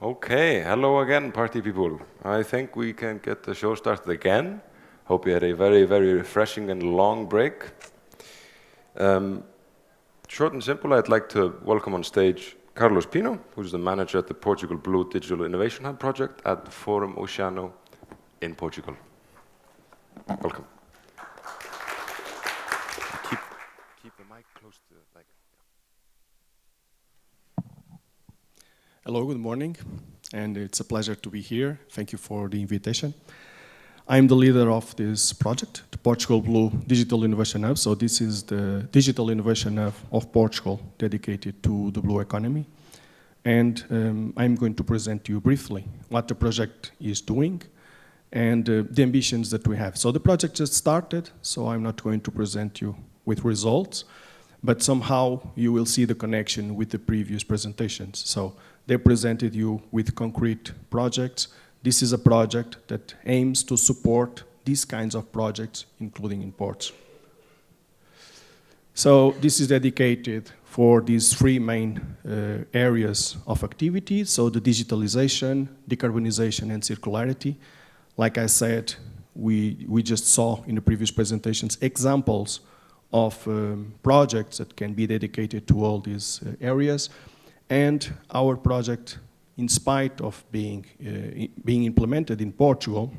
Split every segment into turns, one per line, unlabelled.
Okay, hello again, party people. I think we can get the show started again. Hope you had a very, very refreshing and long break. Short and simple, I'd like to welcome on stage Carlos Pino, who's the manager at the Portugal Blue Digital Innovation Hub project at Forum Oceano in Portugal. Welcome. Keep the mic close to the mic.
Hello, good morning, and it's a pleasure to be here. Thank you for the invitation. I'm the leader of this project, the Portugal Blue Digital Innovation Hub. So this is the Digital Innovation Hub of Portugal dedicated to the blue economy. And I'm going to present to you briefly what the project is doing and the ambitions that we have. So the project just started, so I'm not going to present you with results, but somehow you will see the connection with the previous presentations. So they presented you with concrete projects. This is a project that aims to support these kinds of projects, including in ports. So this is dedicated for these three main areas of activity. So the digitalization, decarbonization, and circularity. Like I said, we just saw in the previous presentations examples of projects that can be dedicated to all these areas. And our project, in spite of being implemented in Portugal,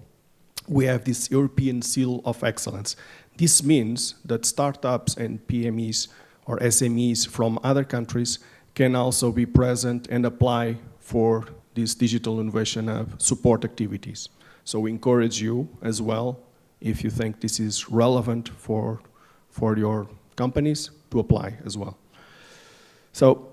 we have this European Seal of Excellence. This means that startups and PMEs or SMEs from other countries can also be present and apply for these digital innovation support activities. So we encourage you as well, if you think this is relevant for your companies, to apply as well. So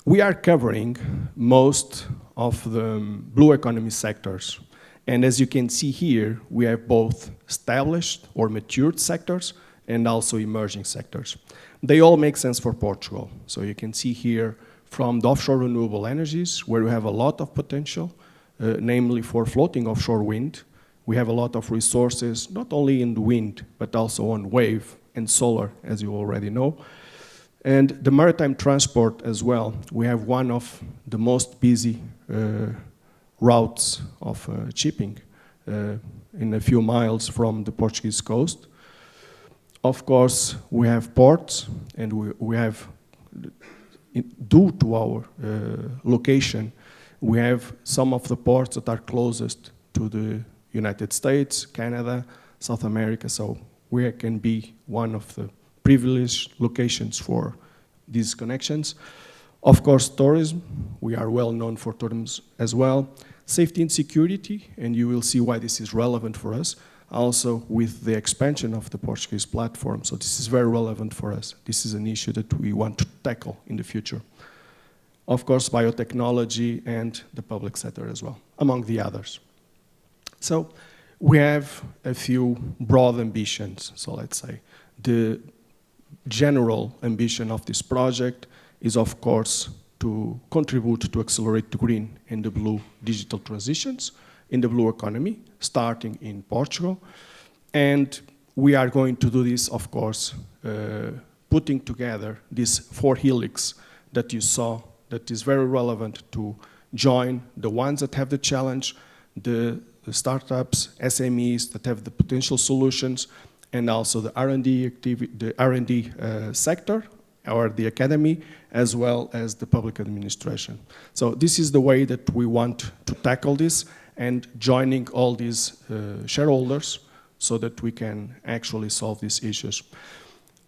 we are covering most of the blue economy sectors. And as you can see here, we have both established or matured sectors and also emerging sectors. They all make sense for Portugal. So you can see here from the offshore renewable energies, where we have a lot of potential, namely for floating offshore wind. We have a lot of resources, not only in the wind, but also on wave and solar, as you already know. And the maritime transport as well. We have one of the most busy routes of shipping in a few miles from the Portuguese coast. Of course, we have ports, and we have, due to our location, we have some of the ports that are closest to the United States, Canada, South America, so we can be one of the privileged locations for these connections. Of course, tourism, we are well known for tourism as well. Safety and security, and you will see why this is relevant for us, also with the expansion of the Portuguese platform. So this is very relevant for us. This is an issue that we want to tackle in the future. Of course, biotechnology and the public sector as well, among the others. So we have a few broad ambitions, so let's say. The general ambition of this project is, of course, to contribute to accelerate the green and the blue digital transitions in the blue economy, starting in Portugal. And we are going to do this, of course, putting together this four helix that you saw that is very relevant to join the ones that have the challenge, the startups, SMEs that have the potential solutions, and also the R&D activity, the R&D sector, or the academy, as well as the public administration. So this is the way that we want to tackle this, and joining all these shareholders so that we can actually solve these issues.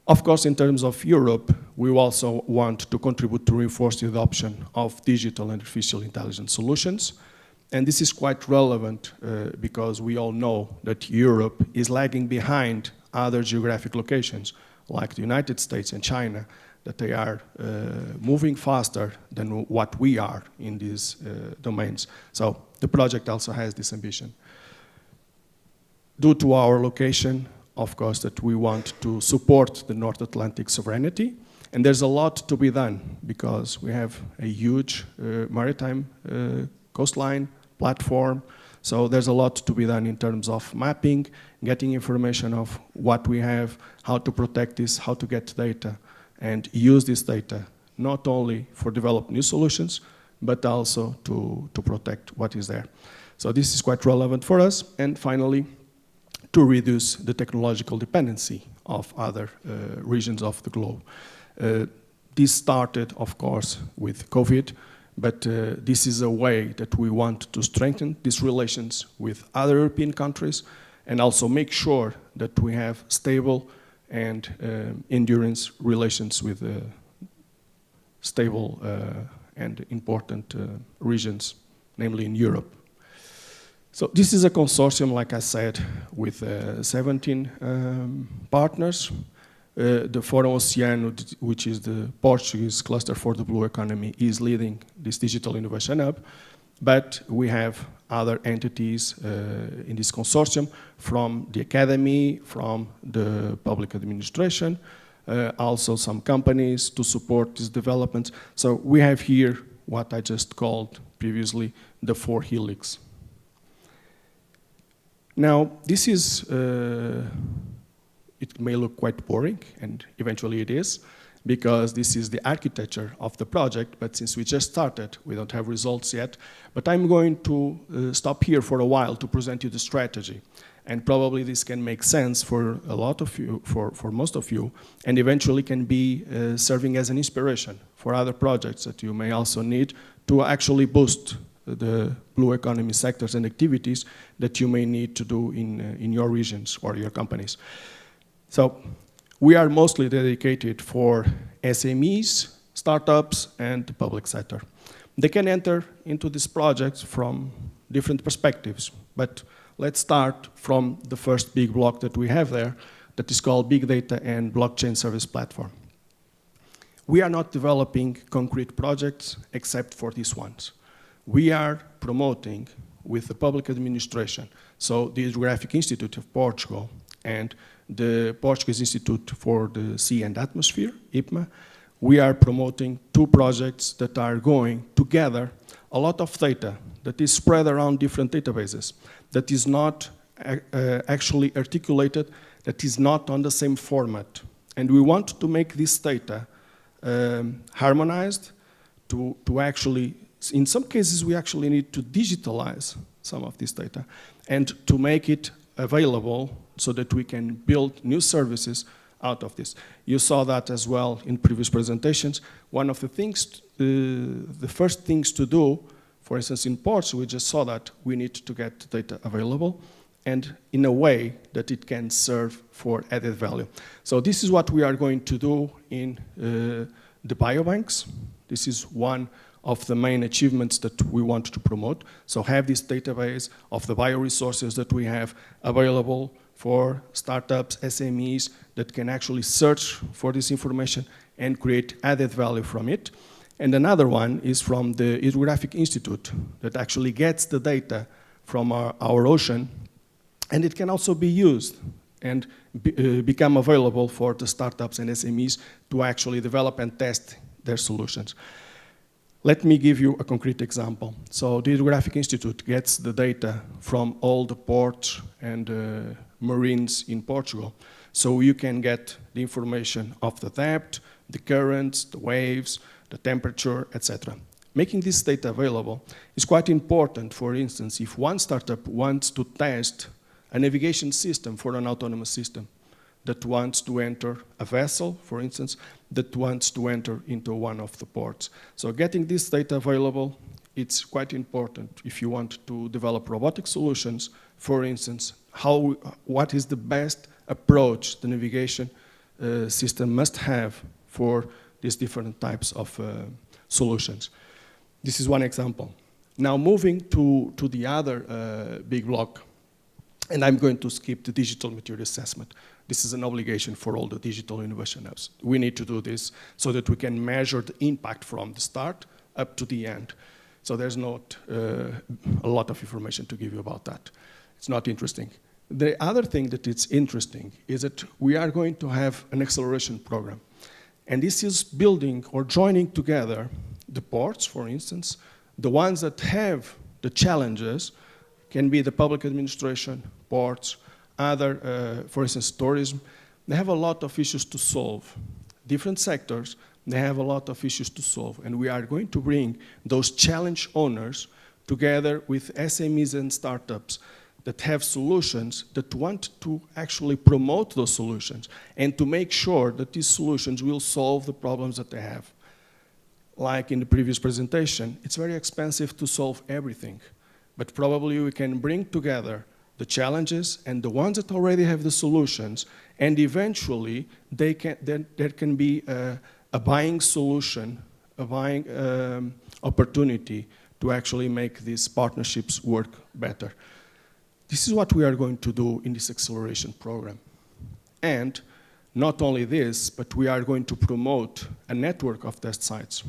Of course, in terms of Europe, we also want to contribute to reinforce the adoption of digital and artificial intelligence solutions. And this is quite relevant because we all know that Europe is lagging behind other geographic locations like the United States and China, that they are moving faster than what we are in these domains. So the project also has this ambition. Due to our location, of course, that we want to support the North Atlantic sovereignty. And there's a lot to be done because we have a huge maritime coastline, platform. So there's a lot to be done in terms of mapping, getting information of what we have, how to protect this, how to get data, and use this data not only for develop new solutions, but also to protect what is there. So this is quite relevant for us. And finally, to reduce the technological dependency of other regions of the globe. This started, of course, with COVID, but this is a way that we want to strengthen these relations with other European countries and also make sure that we have stable and endurance relations with stable and important regions, namely in Europe. So this is a consortium, like I said, with 17 partners. The Fórum Oceano, which is the Portuguese cluster for the blue economy, is leading this digital innovation hub. But we have other entities in this consortium from the academy, from the public administration, also some companies to support this development. So we have here what I just called previously the 4 helix. Now, this is, it may look quite boring, and eventually it is, because this is the architecture of the project, but since we just started, we don't have results yet. But I'm going to stop here for a while to present you the strategy. And probably this can make sense for a lot of you, for most of you, and eventually can be serving as an inspiration for other projects that you may also need to actually boost the blue economy sectors and activities that you may need to do in your regions or your companies. So we are mostly dedicated for SMEs, startups, and the public sector. They can enter into this project from different perspectives, but let's start from the first big block that we have there, that is called Big Data and Blockchain Service Platform. We are not developing concrete projects except for these ones. We are promoting with the public administration, so the Hydrographic Institute of Portugal and the Portuguese Institute for the Sea and Atmosphere, IPMA, we are promoting 2 projects that are going to gather a lot of data that is spread around different databases, that is not actually articulated, that is not on the same format. And we want to make this data harmonized to actually, in some cases we actually need to digitalize some of this data and to make it available so that we can build new services out of this. You saw that as well in previous presentations. One of the things, the first things to do, for instance in ports, we just saw that we need to get data available and in a way that it can serve for added value. So this is what we are going to do in the biobanks. This is one of the main achievements that we want to promote. So have this database of the bioresources that we have available for startups, SMEs, that can actually search for this information and create added value from it. And another one is from the Hydrographic Institute that actually gets the data from our ocean, and it can also be used and become available for the startups and SMEs to actually develop and test their solutions. Let me give you a concrete example. So the Hydrographic Institute gets the data from all the ports and marines in Portugal. So you can get the information of the depth, the currents, the waves, the temperature, etc. Making this data available is quite important. For instance, if one startup wants to test a navigation system for an autonomous system that wants to enter a vessel, for instance, that wants to enter into one of the ports. So getting this data available, it's quite important if you want to develop robotic solutions. For instance, what is the best approach the navigation system must have for these different types of solutions. This is one example. Now moving to the other big block, and I'm going to skip the digital maturity assessment. This is an obligation for all the digital innovation hubs. We need to do this so that we can measure the impact from the start up to the end. So there's not a lot of information to give you about that. It's not interesting. The other thing that it's interesting is that we are going to have an acceleration program. And this is building or joining together the ports, for instance, the ones that have the challenges can be the public administration, ports, other, for instance, tourism. They have a lot of issues to solve, different sectors, they have a lot of issues to solve. And we are going to bring those challenge owners together with SMEs and startups that have solutions, that want to actually promote those solutions and to make sure that these solutions will solve the problems that they have. Like in the previous presentation, it's very expensive to solve everything, but probably we can bring together the challenges and the ones that already have the solutions, and eventually there can be a buying solution, a buying opportunity to actually make these partnerships work better. This is what we are going to do in this acceleration program. And not only this, but we are going to promote a network of test sites.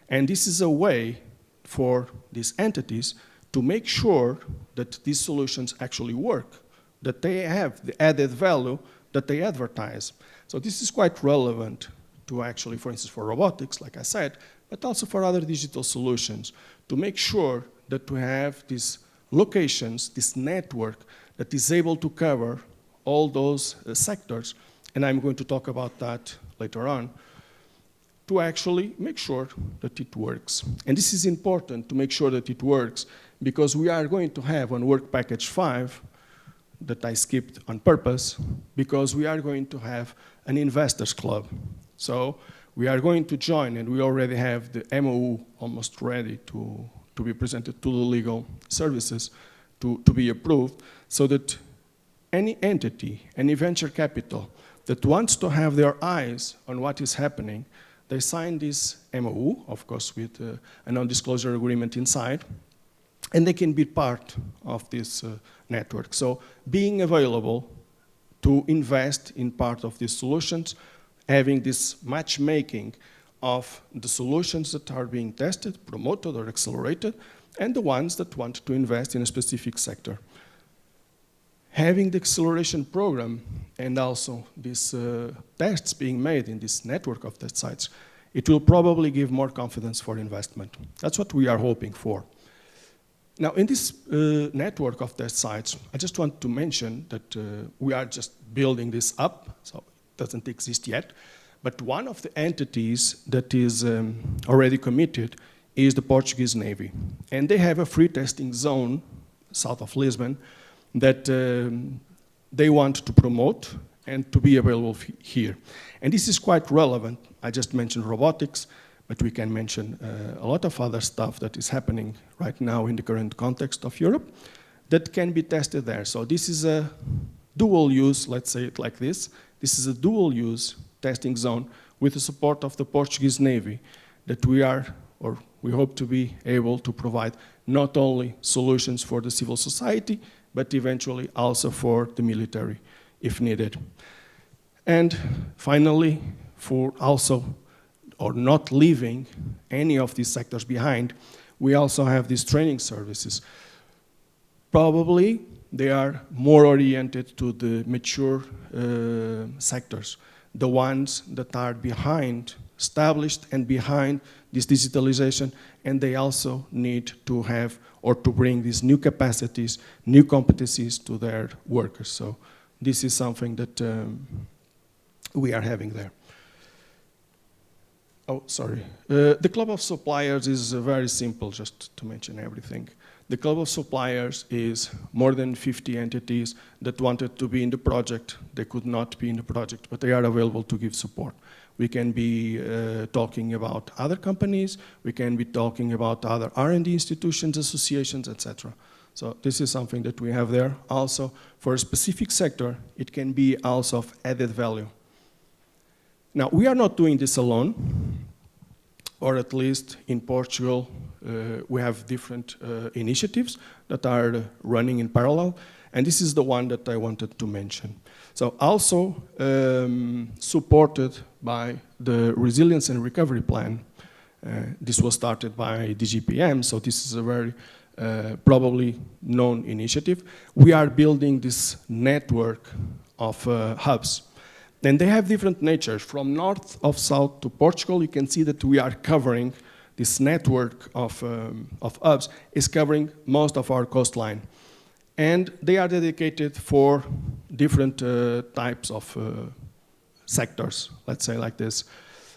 And this is a way for these entities to make sure that these solutions actually work, that they have the added value that they advertise. So this is quite relevant to actually, for instance, for robotics, like I said, but also for other digital solutions, to make sure that we have these locations, this network that is able to cover all those sectors, and I'm going to talk about that later on, to actually make sure that it works. And this is important to make sure that it works, because we are going to have on Work Package 5, that I skipped on purpose, because we are going to have an investors club. So we are going to join, and we already have the MOU almost ready to be presented to the legal services to be approved, so that any entity, any venture capital that wants to have their eyes on what is happening, they sign this MOU, of course with a non-disclosure agreement inside, and they can be part of this network. So being available to invest in part of these solutions, having this matchmaking of the solutions that are being tested, promoted, or accelerated, and the ones that want to invest in a specific sector. Having the acceleration program and also these tests being made in this network of test sites, it will probably give more confidence for investment. That's what we are hoping for. Now, in this network of test sites, I just want to mention that we are just building this up, so it doesn't exist yet. But one of the entities that is already committed is the Portuguese Navy. And they have a free testing zone south of Lisbon that they want to promote and to be available here. And this is quite relevant. I just mentioned robotics, but we can mention a lot of other stuff that is happening right now in the current context of Europe that can be tested there. So this is a dual use, let's say it like this. This is a dual use testing zone with the support of the Portuguese Navy that we are, or we hope to be able to provide not only solutions for the civil society, but eventually also for the military if needed. And finally, for also, or not leaving any of these sectors behind, we also have these training services. Probably they are more oriented to the mature sectors, the ones that are behind, established and behind this digitalization, and they also need to have or to bring these new capacities, new competencies to their workers. So this is something that we are having there. Oh, sorry. The Club of Suppliers is very simple, just to mention everything. The Club of Suppliers is more than 50 entities that wanted to be in the project. They could not be in the project, but they are available to give support. We can be talking about other companies. We can be talking about other R&D institutions, associations, etc. So this is something that we have there. Also, for a specific sector, it can be also of added value. Now, we are not doing this alone, or at least in Portugal, we have different initiatives that are running in parallel, and this is the one that I wanted to mention. So also supported by the Resilience and Recovery Plan. This was started by DGPM, so this is a very probably known initiative. We are building this network of hubs. And they have different natures. From north of south to Portugal, you can see that we are covering this network of hubs is covering most of our coastline. And they are dedicated for different types of sectors, let's say like this.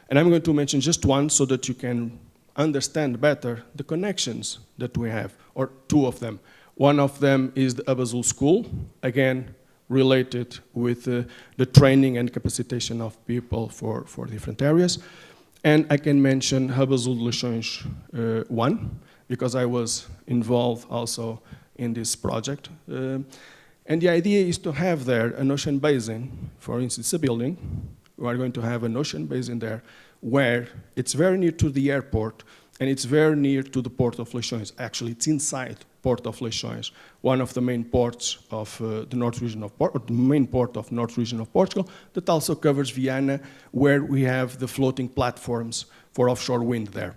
And I'm going to mention just one so that you can understand better the connections that we have, or two of them. One of them is the Abazul School, again, related with the training and capacitation of people for different areas. And I can mention Abazul Leixões 1, because I was involved also in this project. And the idea is to have there an ocean basin, for instance, a building. We are going to have an ocean basin there where it's very near to the airport and it's very near to the port of Leixões. Actually, it's inside port of Leixões, one of the main ports of the north region of the main port of north region of Portugal, that also covers Viana, where we have the floating platforms for offshore wind there.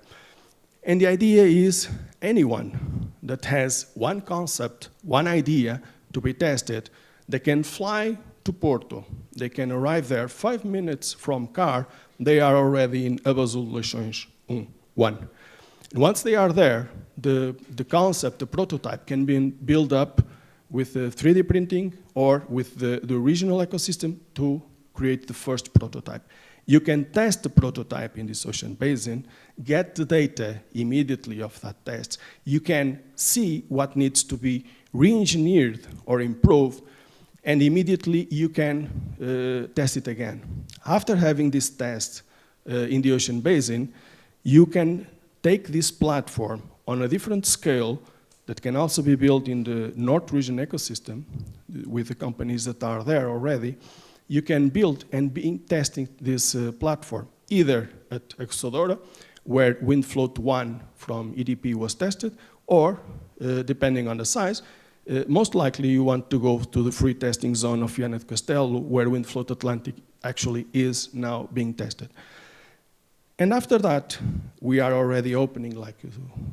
And the idea is anyone that has one concept, one idea to be tested, they can fly to Porto. They can arrive there 5 minutes from car. They are already in Abazul Leixões 1. And once they are there, the concept, the prototype can be built up with 3D printing or with the regional ecosystem to create the first prototype. You can test the prototype in this ocean basin, get the data immediately of that test. You can see what needs to be re-engineered or improved, and immediately you can test it again. After having this test in the ocean basin, you can take this platform on a different scale that can also be built in the North region ecosystem with the companies that are there already. You can build and be testing this platform either at Exodora, where WindFloat 1 from EDP was tested, or depending on the size, most likely you want to go to the free testing zone of Viana do Castelo, where WindFloat Atlantic actually is now being tested. And after that, we are already opening, like you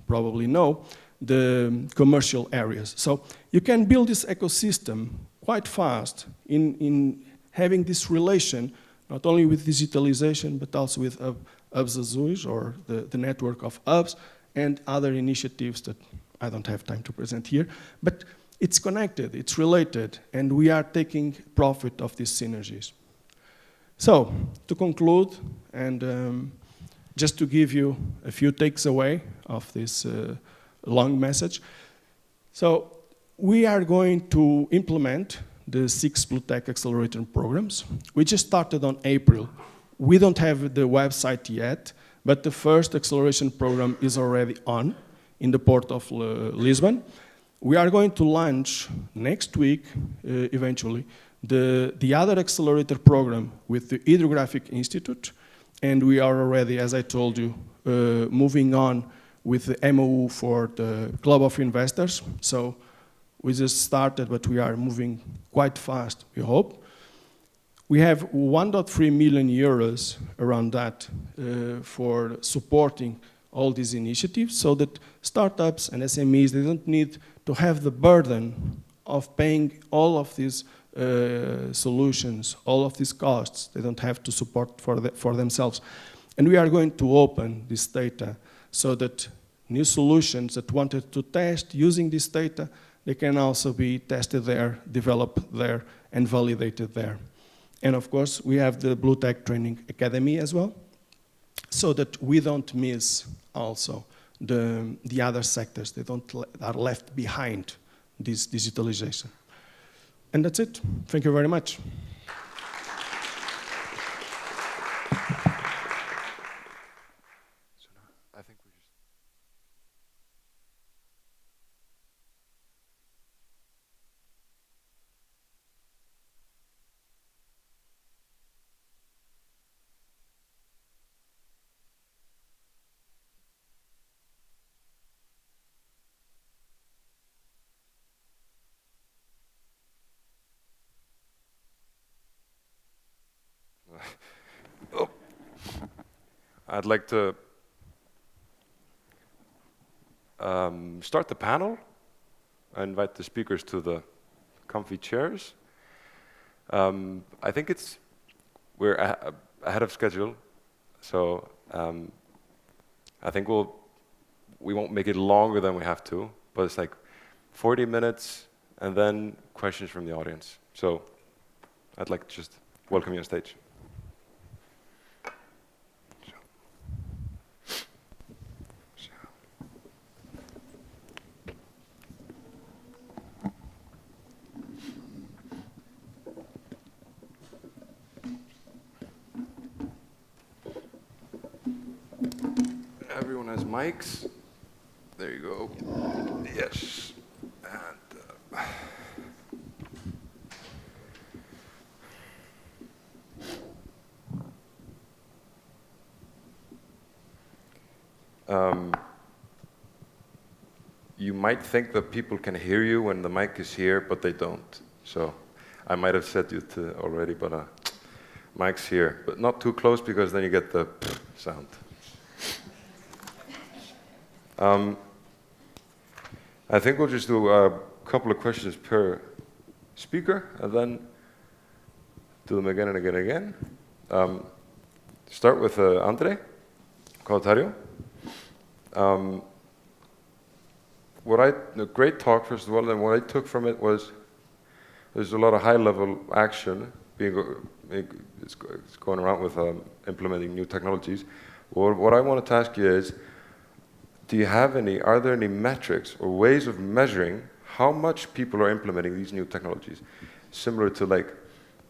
probably know, the commercial areas. So you can build this ecosystem quite fast in having this relation, not only with digitalization, but also with hubs azuis, or the network of hubs, and other initiatives that I don't have time to present here. But it's connected, it's related, and we are taking profit of these synergies. So, to conclude, and just to give you a few takes away of this long message. So, we are going to implement the 6 Blue Tech Accelerator programs. We just started on April. We don't have the website yet, but the first acceleration program is already on in the port of Lisbon. We are going to launch next week, eventually, the other accelerator program with the Hydrographic Institute, and we are already, as I told you, moving on with the MOU for the Club of Investors. So we just started, but we are moving quite fast, we hope. We have 1.3 million euros around that for supporting all these initiatives, so that startups and SMEs, they don't need to have the burden of paying all of these solutions, all of these costs. They don't have to support for themselves. And we are going to open this data so that new solutions that wanted to test using this data, they can also be tested there, developed there, and validated there. And of course, we have the Blue Tech Training Academy as well, so that we don't miss also the other sectors. They are left behind this digitalization. And that's it. Thank you very much.
I think we just... Oh. I'd like to start the panel. I invite the speakers to the comfy chairs. I think we're ahead of schedule, so I think we won't make it longer than we have to, but it's like 40 minutes and then questions from the audience. So I'd like to just welcome you on stage. has mics. There you go. Yes. And you might think that people can hear you when the mic is here, but they don't. So I might have said it already, but mic's here. But not too close, because then you get the sound. I think we'll just do a couple of questions per speaker, and then do them again and again and again. Start with Andre Cautario. A great talk, first of all, and what I took from it was there's a lot of high-level action it's going around with implementing new technologies. What I wanted to ask you is, are there any metrics or ways of measuring how much people are implementing these new technologies? Similar to, like,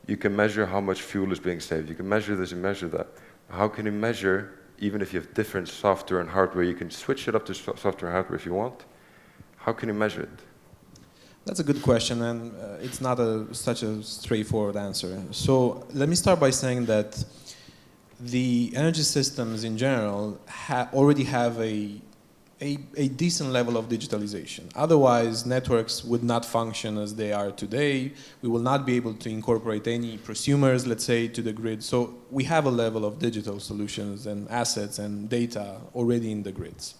you can measure how much fuel is being saved. You can measure this and measure that. How can you measure, even if you have different software and hardware, you can switch it up to software and hardware if you want. How can you measure it?
That's a good question, and it's not such a straightforward answer. So let me start by saying that the energy systems in general already have a decent level of digitalization. Otherwise, networks would not function as they are today. We will not be able to incorporate any prosumers, let's say, to the grid. So we have a level of digital solutions and assets and data already in the grids.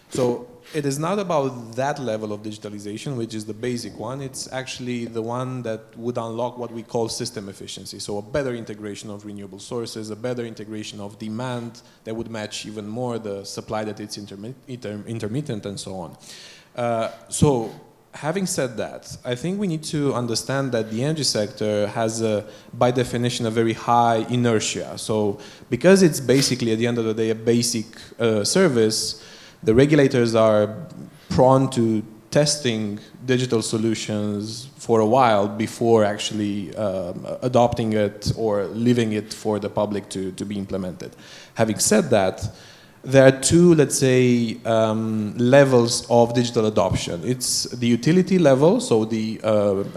So it is not about that level of digitalization, which is the basic one. It's actually the one that would unlock what we call system efficiency. So a better integration of renewable sources, a better integration of demand that would match even more the supply that it's intermittent and so on. So having said that, I think we need to understand that the energy sector has, by definition, a very high inertia. So because it's basically, at the end of the day, a basic service, the regulators are prone to testing digital solutions for a while before actually adopting it or leaving it for the public to be implemented. Having said that, there are two, let's say, levels of digital adoption. It's the utility level, so the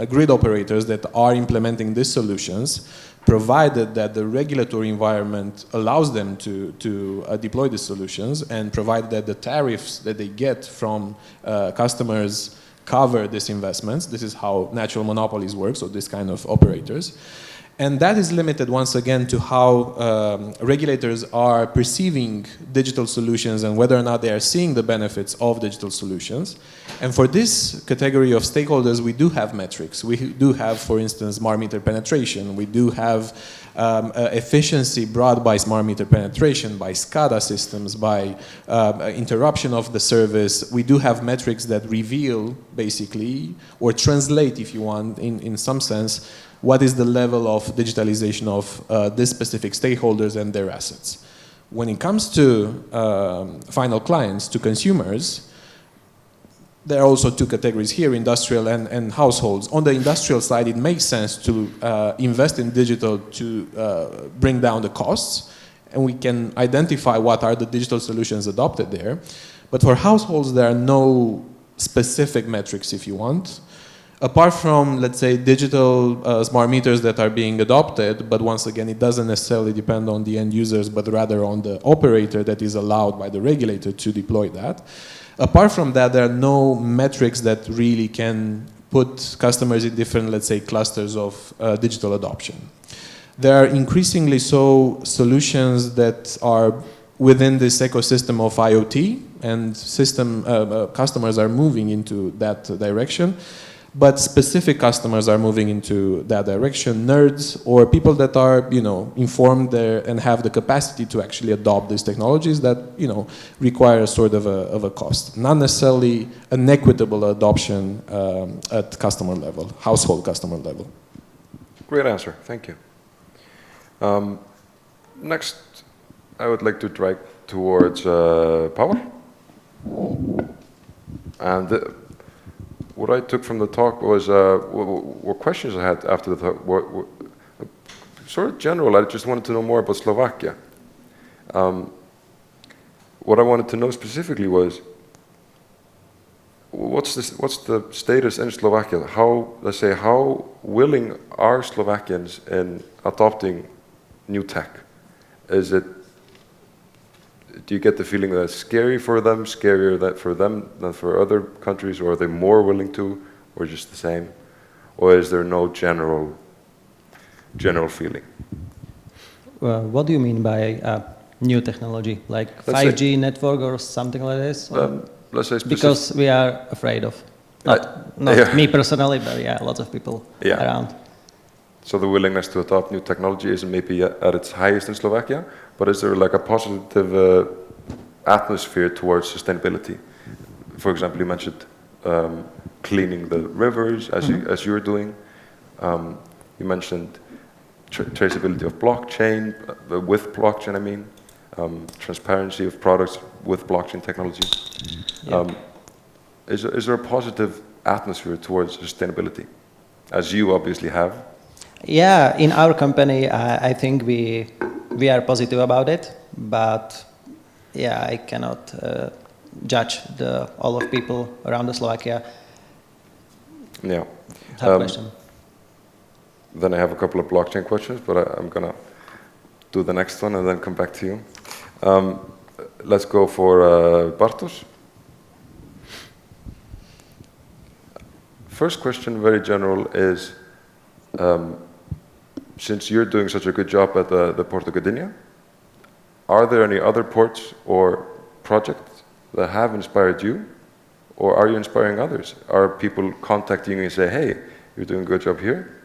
grid operators that are implementing these solutions, provided that the regulatory environment allows them to deploy these solutions, and provided that the tariffs that they get from customers cover these investments. This is how natural monopolies work, so this kind of operators. And that is limited, once again, to how regulators are perceiving digital solutions and whether or not they are seeing the benefits of digital solutions. And for this category of stakeholders, we do have metrics. We do have, for instance, smart meter penetration. We do have efficiency brought by smart meter penetration, by SCADA systems, by interruption of the service. We do have metrics that reveal, basically, or translate, if you want, in some sense, what is the level of digitalization of these specific stakeholders and their assets. When it comes to final clients, to consumers, there are also two categories here, industrial and households. On the industrial side, it makes sense to invest in digital to bring down the costs, and we can identify what are the digital solutions adopted there. But for households, there are no specific metrics, if you want. Apart from, let's say, digital smart meters that are being adopted, but once again, it doesn't necessarily depend on the end users, but rather on the operator that is allowed by the regulator to deploy that. Apart from that, there are no metrics that really can put customers in different, let's say, clusters of digital adoption. There are increasingly so solutions that are within this ecosystem of IoT, and customers are moving into that direction. But specific customers are moving into that direction, nerds or people that are, informed and have the capacity to actually adopt these technologies that, require a sort of a cost. Not necessarily an equitable adoption at customer level, household customer level.
Great answer, thank you. Next, I would like to drag towards power. And what I took from the talk was what questions I had after the talk were sort of general. I just wanted to know more about Slovakia. what I wanted to know specifically was, what's the status in Slovakia? Let's say, how willing are Slovakians in adopting new tech? Do you get the feeling that it's scary for them, scarier for them than for other countries, or are they more willing to, or just the same? Or is there no general feeling?
What do you mean by new technology, like
Let's
5G network or something like this?
Let's say
because we are afraid of, not
yeah.
me personally, but yeah, lots of people around.
So the willingness to adopt new technology isn't maybe at its highest in Slovakia, but is there like a positive atmosphere towards sustainability? For example, you mentioned cleaning the rivers as you're doing. You mentioned traceability of blockchain, with blockchain I mean, transparency of products with blockchain technology.
Yeah.
Is there a positive atmosphere towards sustainability, as you obviously have?
Yeah, in our company, I think we are positive about it, but yeah, I cannot judge all of people around Slovakia.
Yeah.
Tough question.
Then I have a couple of blockchain questions, but I'm gonna do the next one and then come back to you. Let's go for Bartosz. First question, very general, is since you're doing such a good job at the Port of Gdynia, are there any other ports or projects that have inspired you, or are you inspiring others? Are people contacting you and say, hey, you're doing a good job here,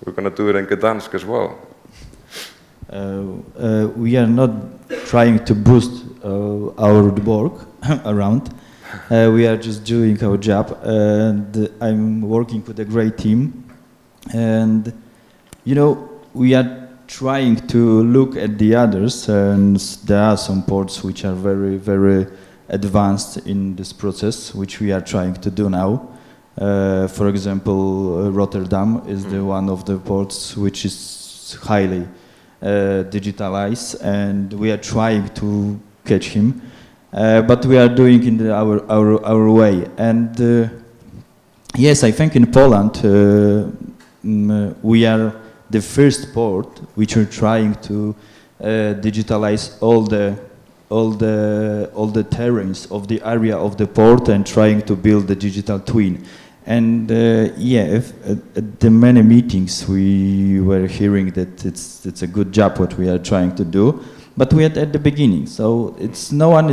we're going to do it in Gdansk as well?
We are not trying to boost our work around. We are just doing our job, and I'm working with a great team. And, you know, we are trying to look at the others, and there are some ports which are very, very advanced in this process, which we are trying to do now. For example, Rotterdam is the one of the ports which is highly digitalized, and we are trying to catch him. But we are doing in our way. And yes, I think in Poland we are the first port which are trying to digitalize all the terrains of the area of the port and trying to build the digital twin. And yeah, at the many meetings we were hearing that it's a good job what we are trying to do, but we are at the beginning, so it's not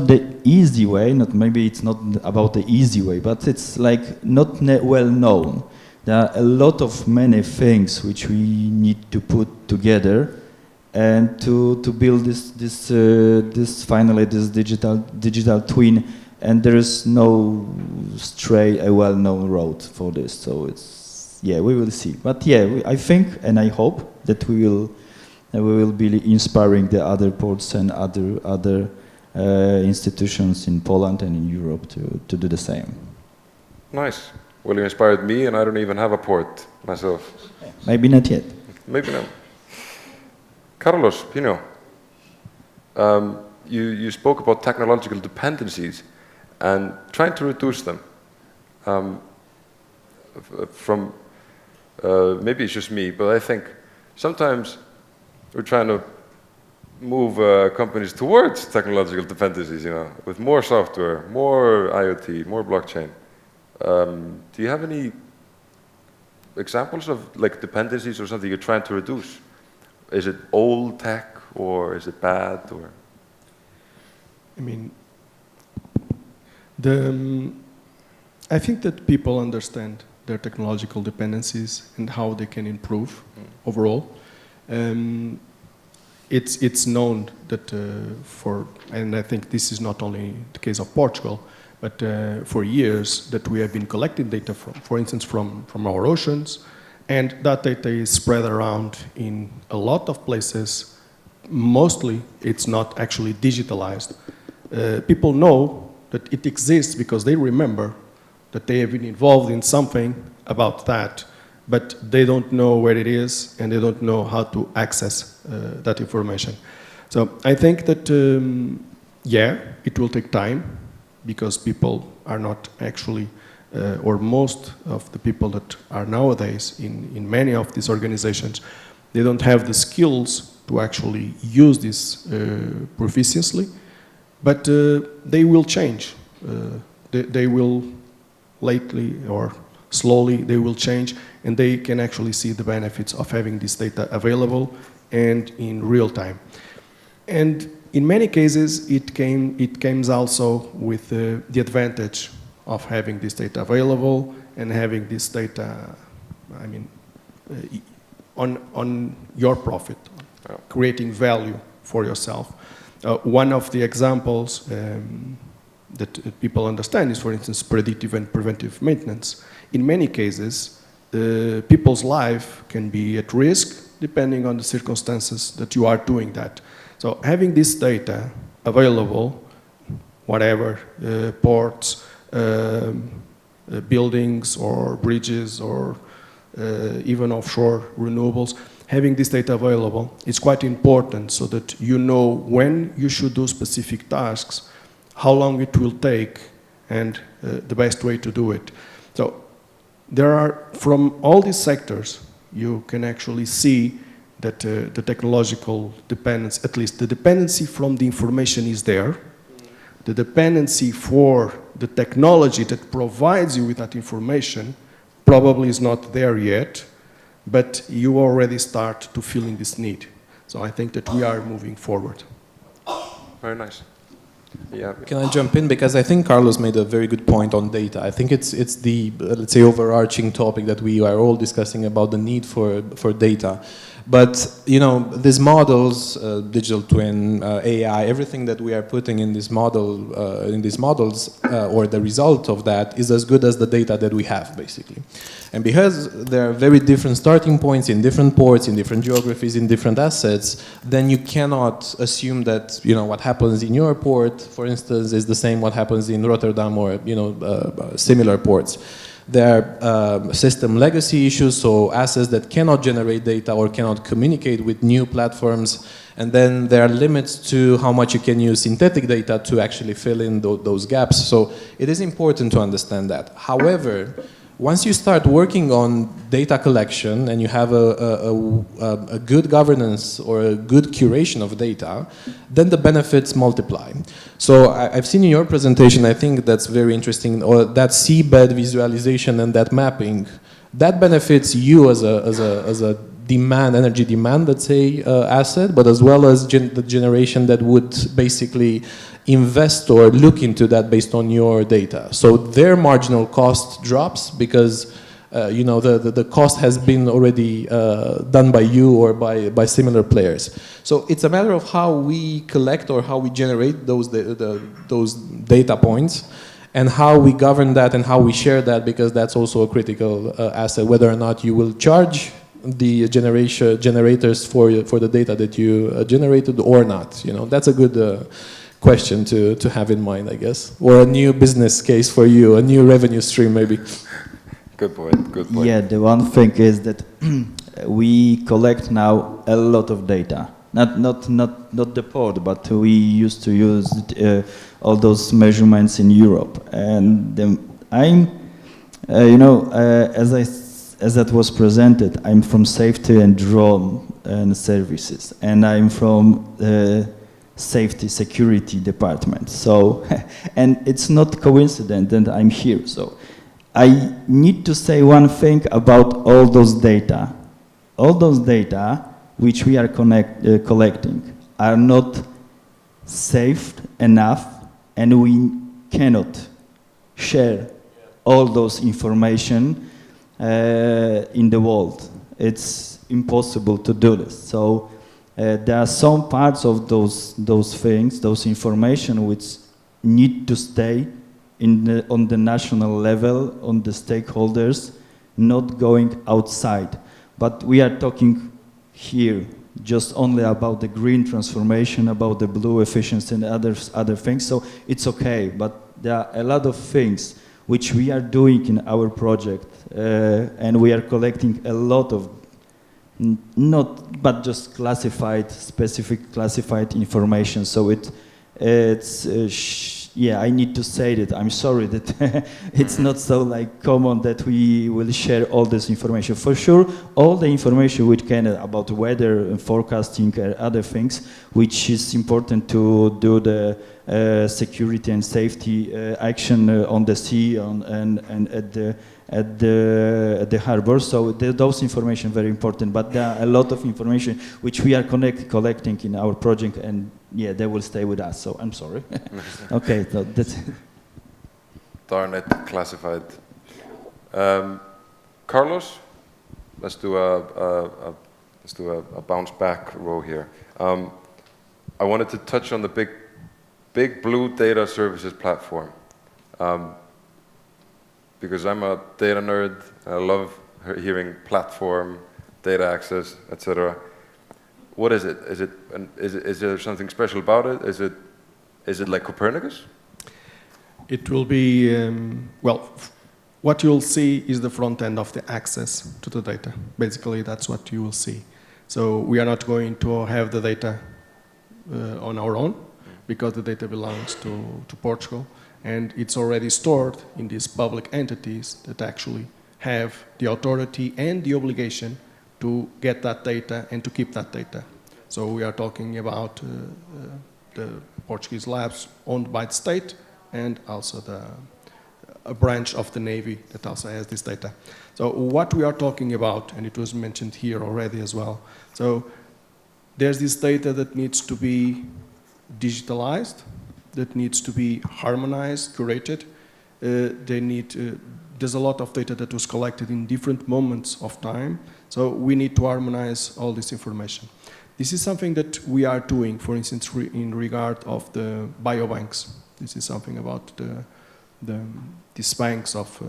the easy way. Maybe it's not about the easy way, but it's like not well known. There are a lot of many things which we need to put together and to build this finally this digital twin. And there is no well-known road for this. So it's, yeah, we will see. But yeah, I think and I hope that we will be inspiring the other ports and other institutions in Poland and in Europe to do the same.
Nice. Well, you inspired me, and I don't even have a port myself.
Maybe not yet.
Maybe not. Carlos, Pino, you spoke about technological dependencies and trying to reduce them. From maybe it's just me, but I think sometimes we're trying to move companies towards technological dependencies, you know, with more software, more IoT, more blockchain. Do you have any examples of like dependencies or something you're trying to reduce? Is it old tech or is it bad? Or
I mean, I think that people understand their technological dependencies and how they can improve overall. It's known that and I think this is not only the case of Portugal, but for years that we have been collecting data for instance, from our oceans, and that data is spread around in a lot of places. Mostly, it's not actually digitalized. People know that it exists because they remember that they have been involved in something about that, but they don't know where it is and they don't know how to access that information. So I think that, yeah, it will take time because people are not actually, or most of the people that are nowadays in many of these organizations, they don't have the skills to actually use this proficiently, but they will change. They will lately or slowly they will change, and they can actually see the benefits of having this data available and in real time. And in many cases, it comes also with the advantage of having this data available and having this data, I mean, on your profit, creating value for yourself. One of the examples that people understand is, for instance, predictive and preventive maintenance. In many cases, people's life can be at risk depending on the circumstances that you are doing that. So having this data available, whatever, ports, buildings or bridges or even offshore renewables, having this data available is quite important so that you know when you should do specific tasks, how long it will take, and the best way to do it. So there are, from all these sectors, you can actually see that the technological dependence, at least the dependency from the information is there. The dependency for the technology that provides you with that information probably is not there yet, but you already start to feeling this need. So I think that we are moving forward.
Very nice. Yeah.
Can I jump in? Because I think Carlos made a very good point on data. I think it's the, let's say, overarching topic that we are all discussing about the need for data. But, you know, these models, digital twin, AI, everything that we are putting in this model, in these models, or the result of that is as good as the data that we have, basically. And because there are very different starting points in different ports, in different geographies, in different assets, then you cannot assume that, you know, what happens in your port, for instance, is the same what happens in Rotterdam or, you know, similar ports. There are system legacy issues, so assets that cannot generate data or cannot communicate with new platforms. And then there are limits to how much you can use synthetic data to actually fill in those gaps. So it is important to understand that. However, once you start working on data collection and you have a good governance or a good curation of data, then the benefits multiply. So I've seen in your presentation, I think that's very interesting, or that seabed visualization and that mapping, that benefits you as a demand, energy demand, let's say, asset, but as well as the generation that would basically invest or look into that based on your data. So their marginal cost drops because you know, the cost has been already done by you or by similar players. So it's a matter of how we collect or how we generate those data points and how we govern that and how we share that, because that's also a critical asset, whether or not you will charge the generators for the data that you generated or not. You know, that's a good question to have in mind, I guess, or a new business case for you, a new revenue stream maybe.
Good point, good point.
Yeah, the one thing is that we collect now a lot of data. Not the port, but we used to use all those measurements in Europe. And I'm, you know, as that was presented, I'm from safety and drone and services, and I'm from safety security department. So, and it's not coincident that I'm here. So, I need to say one thing about all those data. All those data which we are collecting are not safe enough, and we cannot share all those information in the world. It's impossible to do this. So there are some parts of those things, those information, which need to stay on the national level, on the stakeholders, not going outside. But we are talking here just only about the green transformation, about the blue efficiency and other things, so it's okay. But there are a lot of things which we are doing in our project, and we are collecting a lot of not, but just classified, specific classified information. So it's yeah, I need to say that I'm sorry that it's not so like common that we will share all this information. For sure, all the information which can about weather and forecasting and other things, which is important to do the security and safety action on the sea and at the harbor. So those information very important. But there are a lot of information which we are collecting in our project, and yeah, they will stay with us. So I'm sorry. Okay, so that's it.
Darn it, classified. Carlos, let's do a bounce back row here. I wanted to touch on the big blue data services platform. Because I'm a data nerd, I love hearing platform, data access, etc. What is it? Is there something special about it? Is it like Copernicus?
It will be, well, what you'll see is the front end of the access to the data. Basically, that's what you will see. So we are not going to have the data on our own, because the data belongs to Portugal, and it's already stored in these public entities that actually have the authority and the obligation to get that data and to keep that data. So we are talking about the Portuguese labs owned by the state, and also a branch of the Navy that also has this data. So what we are talking about, and it was mentioned here already as well, so there's this data that needs to be digitalized, that needs to be harmonized, curated. There's a lot of data that was collected in different moments of time, so we need to harmonize all this information. This is something that we are doing, for instance, in regard of the biobanks. This is something about these banks of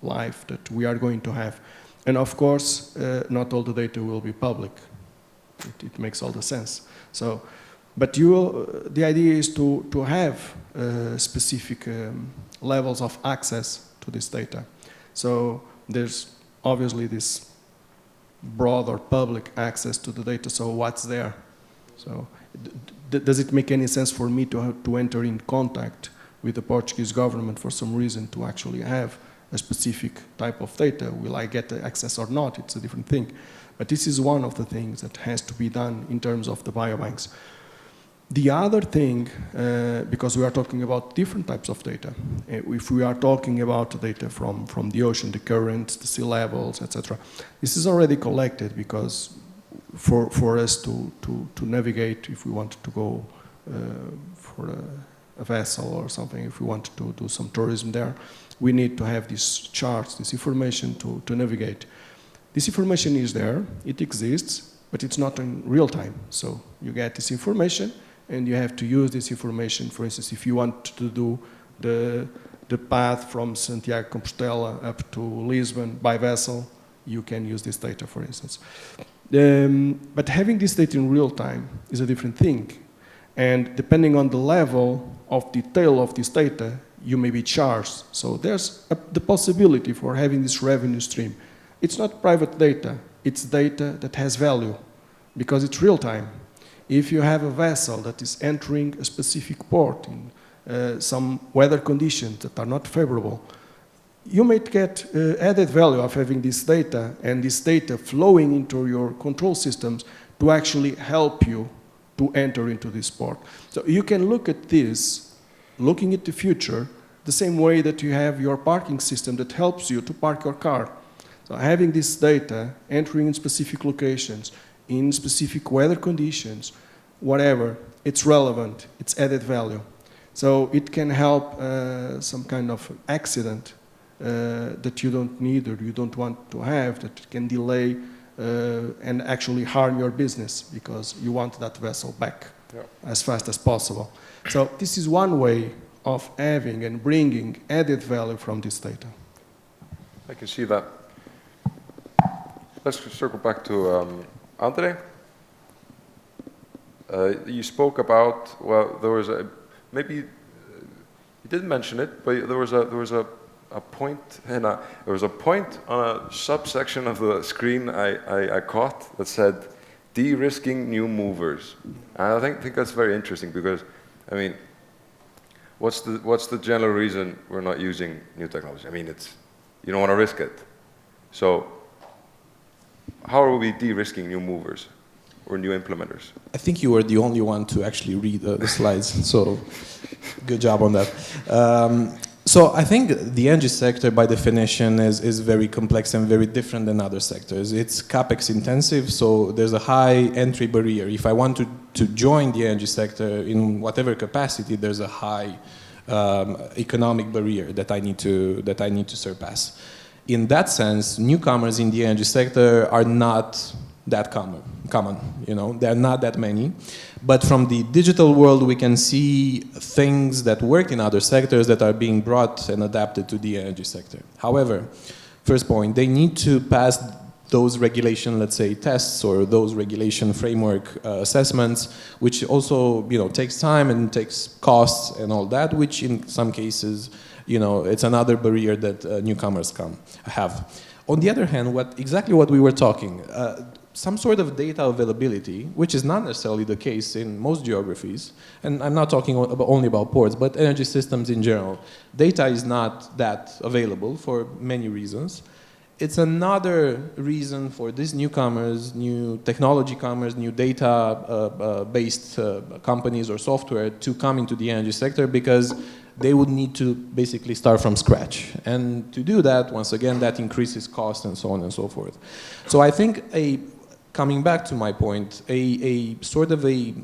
life that we are going to have. And of course, not all the data will be public. It makes all the sense. So, but the idea is to have specific levels of access to this data. So there's obviously this broad or public access to the data, so what's there? So does it make any sense for me to enter in contact with the Portuguese government for some reason to actually have a specific type of data? Will I get the access or not? It's a different thing. But this is one of the things that has to be done in terms of the biobanks. The other thing, because we are talking about different types of data, if we are talking about data from the ocean, the currents, the sea levels, etc., this is already collected, because for us to navigate, if we want to go for a vessel or something, if we want to do some tourism there, we need to have these charts, this information to navigate. This information is there, it exists, but it's not in real time. So you get this information, and you have to use this information. For instance, if you want to do the path from Santiago Compostela up to Lisbon by vessel, you can use this data, for instance. But having this data in real time is a different thing. And depending on the level of detail of this data, you may be charged. So there's the possibility for having this revenue stream. It's not private data, it's data that has value, because it's real time. If you have a vessel that is entering a specific port in some weather conditions that are not favorable, you might get added value of having this data, and this data flowing into your control systems to actually help you to enter into this port. So you can look at this, looking at the future, the same way that you have your parking system that helps you to park your car. So having this data, entering in specific locations, in specific weather conditions, whatever, it's relevant, it's added value. So it can help some kind of accident that you don't need or you don't want to have, that can delay and actually harm your business, because you want that vessel back as fast as possible. So this is one way of having and bringing added value from this data.
I can see that. Let's circle back to Andre. You spoke about, well, there was a, maybe you didn't mention it, but there was a a point, and there was a point on a subsection of the screen I caught that said, de-risking new movers. And I think that's very interesting because, I mean, what's the general reason we're not using new technology? I mean, you don't want to risk it. So how are we de-risking new movers or new implementers?
I think you were the only one to actually read the slides, so good job on that. So I think the energy sector, by definition, is very complex and very different than other sectors. It's capex intensive, so there's a high entry barrier. If I want to join the energy sector in whatever capacity, there's a high economic barrier that I need to surpass. In that sense, newcomers in the energy sector are not that common. You know, there are not that many. But from the digital world, we can see things that work in other sectors that are being brought and adapted to the energy sector. However, first point, they need to pass those regulation, let's say, tests or those regulation framework assessments, which also, you know, takes time and takes costs and all that, which in some cases, you know, it's another barrier that newcomers have. On the other hand, exactly what we were talking, some sort of data availability, which is not necessarily the case in most geographies, and I'm not talking only about ports, but energy systems in general. Data is not that available for many reasons. It's another reason for these newcomers, new technology comers, new data-based companies or software to come into the energy sector because they would need to basically start from scratch. And to do that, once again, that increases cost and so on and so forth. So I think coming back to my point, a sort of a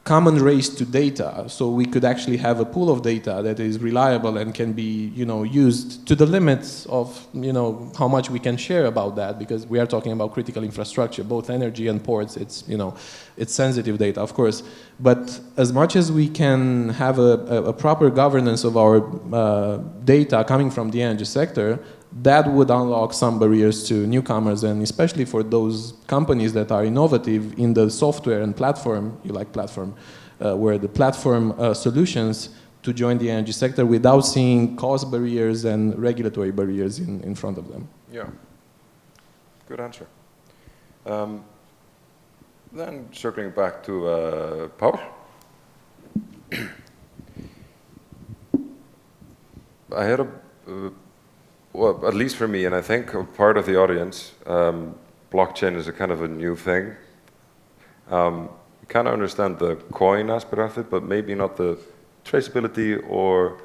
common race to data, so we could actually have a pool of data that is reliable and can be, you know, used to the limits of, you know, how much we can share about that, because we are talking about critical infrastructure, both energy and ports. It's, you know, it's sensitive data, of course, but as much as we can have a proper governance of our data coming from the energy sector, that would unlock some barriers to newcomers, and especially for those companies that are innovative in the software and platform, where the platform solutions to join the energy sector without seeing cost barriers and regulatory barriers in front of them.
Yeah, good answer. Then circling back to Paul. I had well, at least for me, and I think a part of the audience, blockchain is a kind of a new thing. You kind of understand the coin aspect of it, but maybe not the traceability or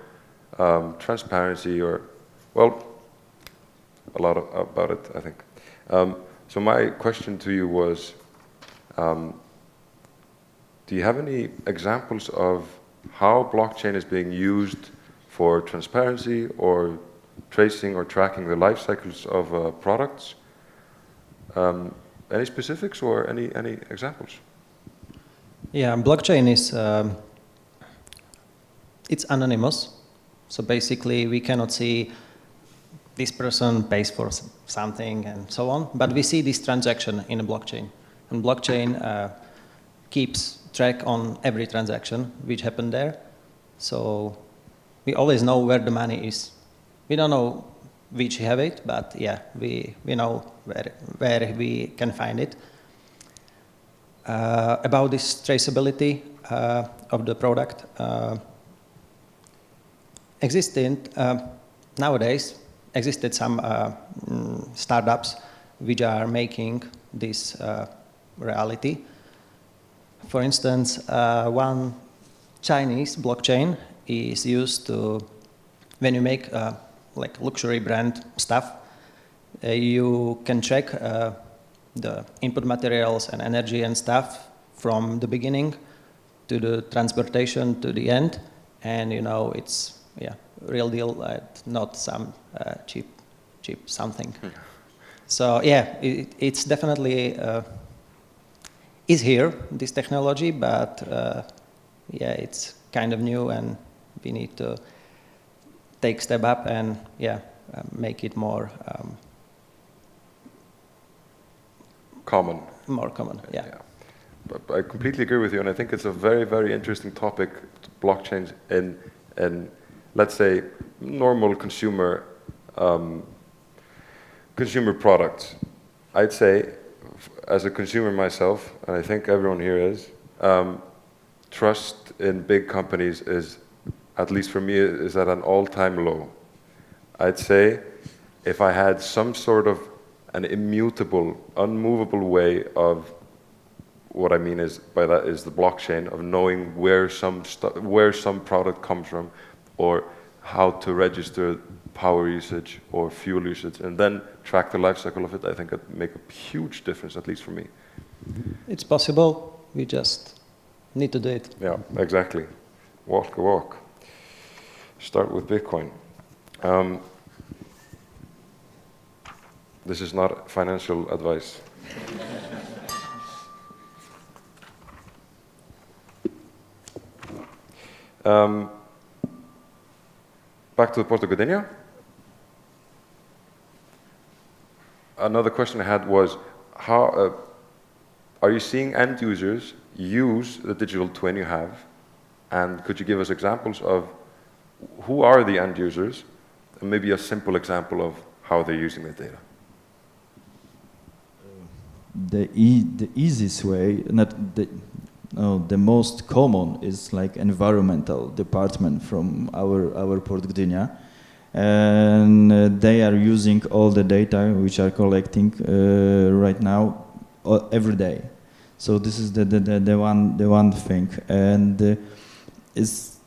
transparency or, well, a lot about it, I think. So my question to you was, do you have any examples of how blockchain is being used for transparency or tracing or tracking the life cycles of products? Any specifics or any examples?
Yeah, blockchain is it's anonymous. So basically, we cannot see this person pays for something and so on, but we see this transaction in a blockchain, and blockchain keeps track on every transaction which happened there. So we always know where the money is. We don't know which have it, but yeah, we know where we can find it. About this traceability of the product, nowadays existed some startups which are making this reality. For instance, one Chinese blockchain is used to, when you make like luxury brand stuff, you can track the input materials and energy and stuff from the beginning to the transportation to the end, and you know it's real deal, not some cheap something. So yeah, it's definitely is here, this technology, but yeah, it's kind of new, and we need to take step up and make it more
Common.
More common, yeah.
But I completely agree with you, and I think it's a very, very interesting topic, blockchains in let's say, normal consumer products, I'd say, as a consumer myself, and I think everyone here is, trust in big companies is, at least for me, is at an all-time low. I'd say if I had some sort of an immutable, unmovable way of, what I mean is by that is the blockchain of knowing where some product comes from, or how to register power usage or fuel usage, and then track the life cycle of it, I think it'd make a huge difference, at least for me.
It's possible, we just need to do it.
Yeah, exactly. Walk the walk. Start with Bitcoin. This is not financial advice. Back to the Porto Gudenia. Another question I had was, how are you seeing end users use the digital twin you have? And could you give us examples of who are the end users, and maybe a simple example of how they're using the data?
The easiest way, the most common is like environmental department from our Port Gdynia, and they are using all the data which are collecting right now every day. So this is the one thing, and it's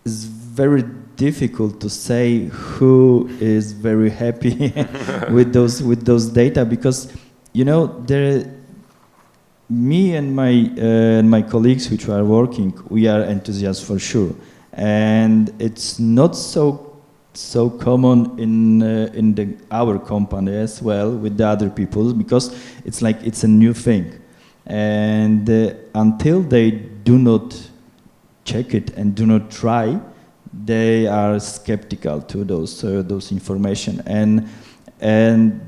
very difficult to say who is very happy with those data, because me and my colleagues which are working, we are enthusiasts for sure, and it's not so common in our company as well with the other people, because it's a new thing, and until they do not check it and do not try, they are skeptical to those information, and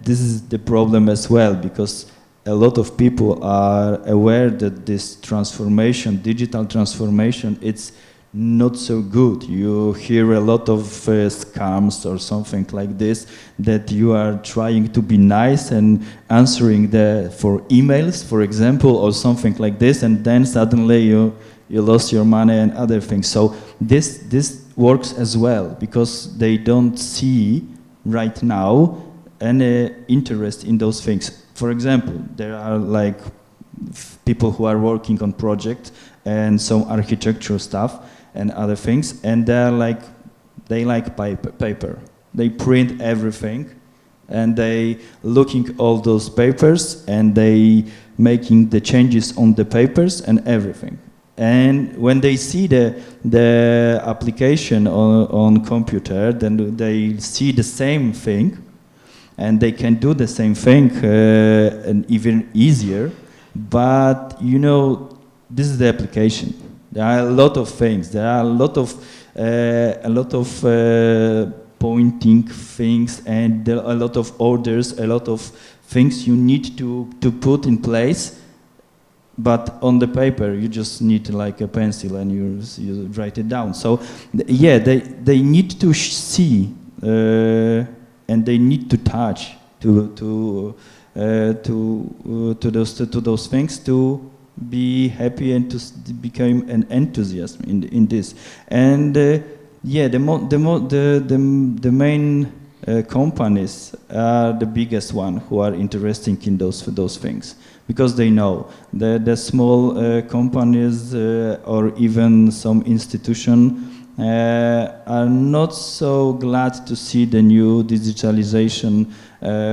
this is the problem as well, because a lot of people are aware that this transformation, digital transformation, it's not so good. You hear a lot of scams or something like this, that you are trying to be nice and answering for emails, for example, or something like this, and then suddenly you lost your money and other things. So this works as well, because they don't see right now any interest in those things. For example, there are like people who are working on projects and some architectural stuff and other things, and they like paper. They print everything, and they looking all those papers, and they making the changes on the papers and everything. And when they see the application on computer, then they see the same thing, and they can do the same thing and even easier. But this is the application. There are a lot of things. There are a lot of pointing things, and there are a lot of orders, a lot of things you need to put in place. But on the paper, you just need like a pencil, and you write it down. So yeah, they need to see, and they need to touch to those things to be happy and to become an enthusiast in this. And yeah, the main companies are the biggest one who are interested in those things, because they know the small companies or even some institution are not so glad to see the new digitalization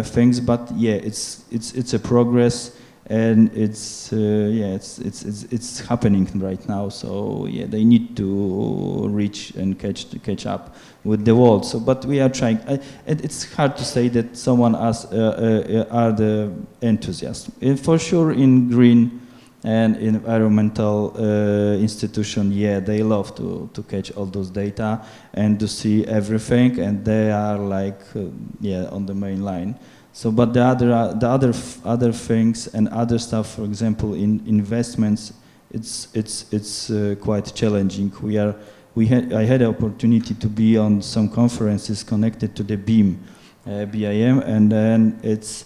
things. But yeah, it's a progress, and it's happening right now. So yeah, they need to reach and catch up with the world. So, but we are trying. It's hard to say that someone are the enthusiasts. For sure, in green and environmental institution, yeah, they love to catch all those data and to see everything, and they are like on the main line. So, but the other things and other stuff, for example, in investments, it's quite challenging. We are I had the opportunity to be on some conferences connected to the BIM, and then it's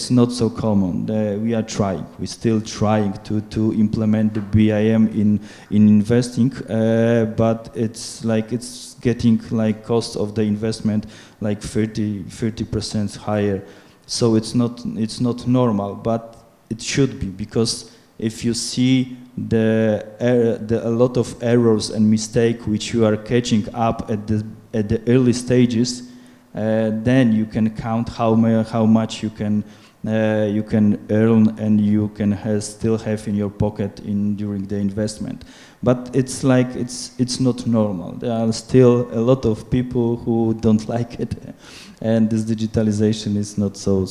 not so common. We are trying. We're still trying to implement the BIM in investing, but it's getting like cost of the investment like 30% higher. So it's not normal, but it should be, because if you see a lot of errors and mistakes which you are catching up at the early stages, then you can count how much you can earn and you can still have in your pocket during the investment. But it's not normal. There are still a lot of people who don't like it, and this digitalization is not so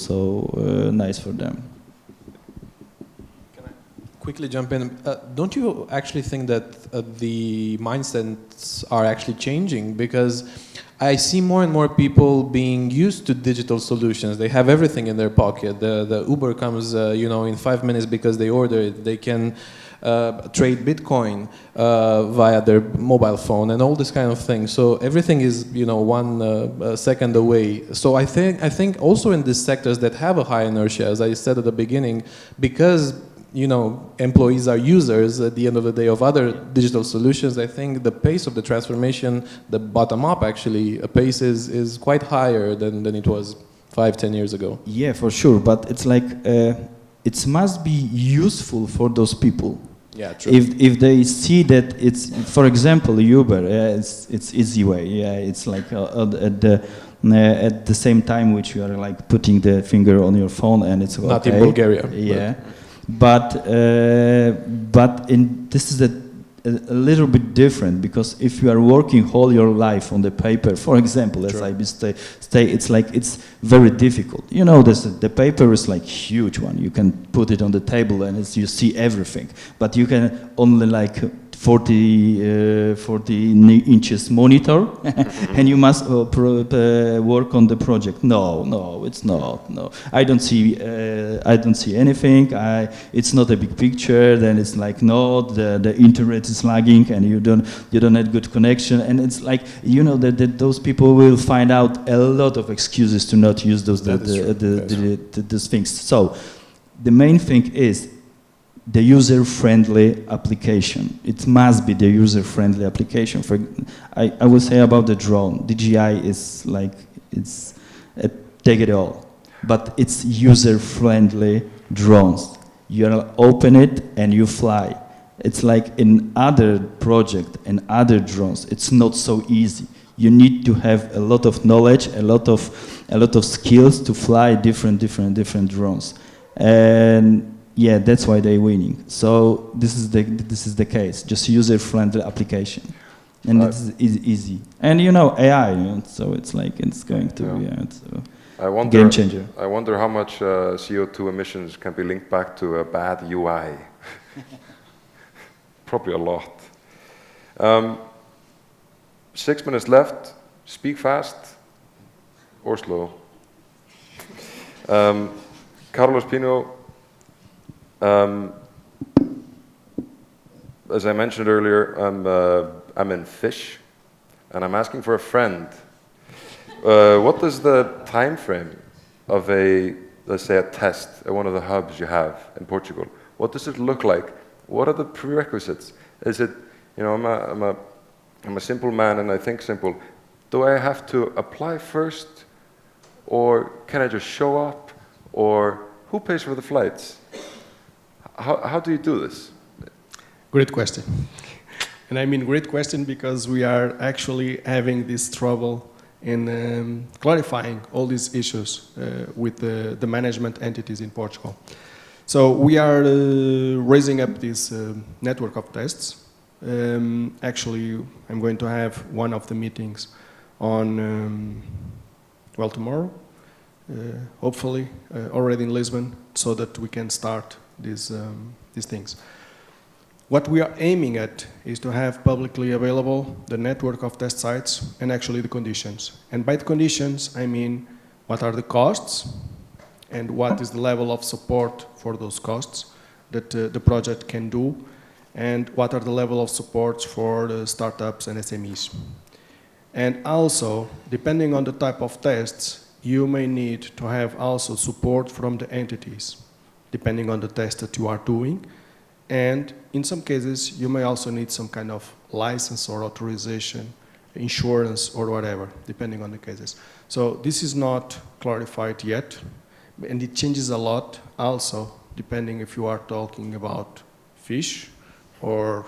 nice for them.
Can I quickly jump in? Don't you actually think that the mindsets are actually changing? Because I see more and more people being used to digital solutions. They have everything in their pocket. The Uber comes, in 5 minutes because they order it. They can trade Bitcoin via their mobile phone and all this kind of thing. So everything is, 1 second away. So I think also in these sectors that have a high inertia, as I said at the beginning, because employees are users at the end of the day of other digital solutions, I think the pace of the transformation, the bottom-up actually, pace is quite higher than it was 5-10 years ago.
Yeah, for sure, but it's like, it must be useful for those people.
Yeah, true.
If they see that it's, for example, Uber, it's easy way. Yeah, it's like at the same time which you are like putting the finger on your phone and it's okay.
Not in Bulgaria.
Yeah. But this is a little bit different, because if you are working all your life on the paper, for example, as I say, it's very difficult. The paper is like huge one. You can put it on the table and you see everything, but you can only like 40 inches monitor and you must work on the project. No, it's not. No, I don't see anything. It's not a big picture. Then it's like, no, the internet is lagging and you don't have good connection, and it's like, that those people will find out a lot of excuses to not use those things. So the main thing is the user-friendly application. It must be the user-friendly application. I will say about the drone. DJI is like, it's take it all, but it's user-friendly drones. You open it and you fly. It's like in other project and other drones, it's not so easy. You need to have a lot of knowledge, a lot of skills to fly different drones, and yeah, that's why they're winning. So this is the case. Just user-friendly application, and it's easy. And AI. So it's like it's going to be a game changer.
I wonder how much CO2 emissions can be linked back to a bad UI. Probably a lot. 6 minutes left. Speak fast or slow. Carlos Pino. As I mentioned earlier, I'm in fish, and I'm asking for a friend. What is the time frame of let's say a test at one of the hubs you have in Portugal? What does it look like? What are the prerequisites? Is it, I'm a simple man and I think simple. Do I have to apply first, or can I just show up, or who pays for the flights? How do you do this?
Great question. And I mean great question because we are actually having this trouble in clarifying all these issues with the management entities in Portugal. So we are raising up this network of tests. Actually, I'm going to have one of the meetings on, tomorrow, hopefully, already in Lisbon, so that we can start these things. What we are aiming at is to have publicly available the network of test sites and actually the conditions. And by the conditions, I mean what are the costs and what is the level of support for those costs that the project can do. and what are the level of supports for the startups and SMEs. And also, depending on the type of tests, you may need to have also support from the entities, depending on the test that you are doing. And in some cases, you may also need some kind of license or authorization, insurance or whatever, depending on the cases. So this is not clarified yet, and it changes a lot also, depending if you are talking about fish or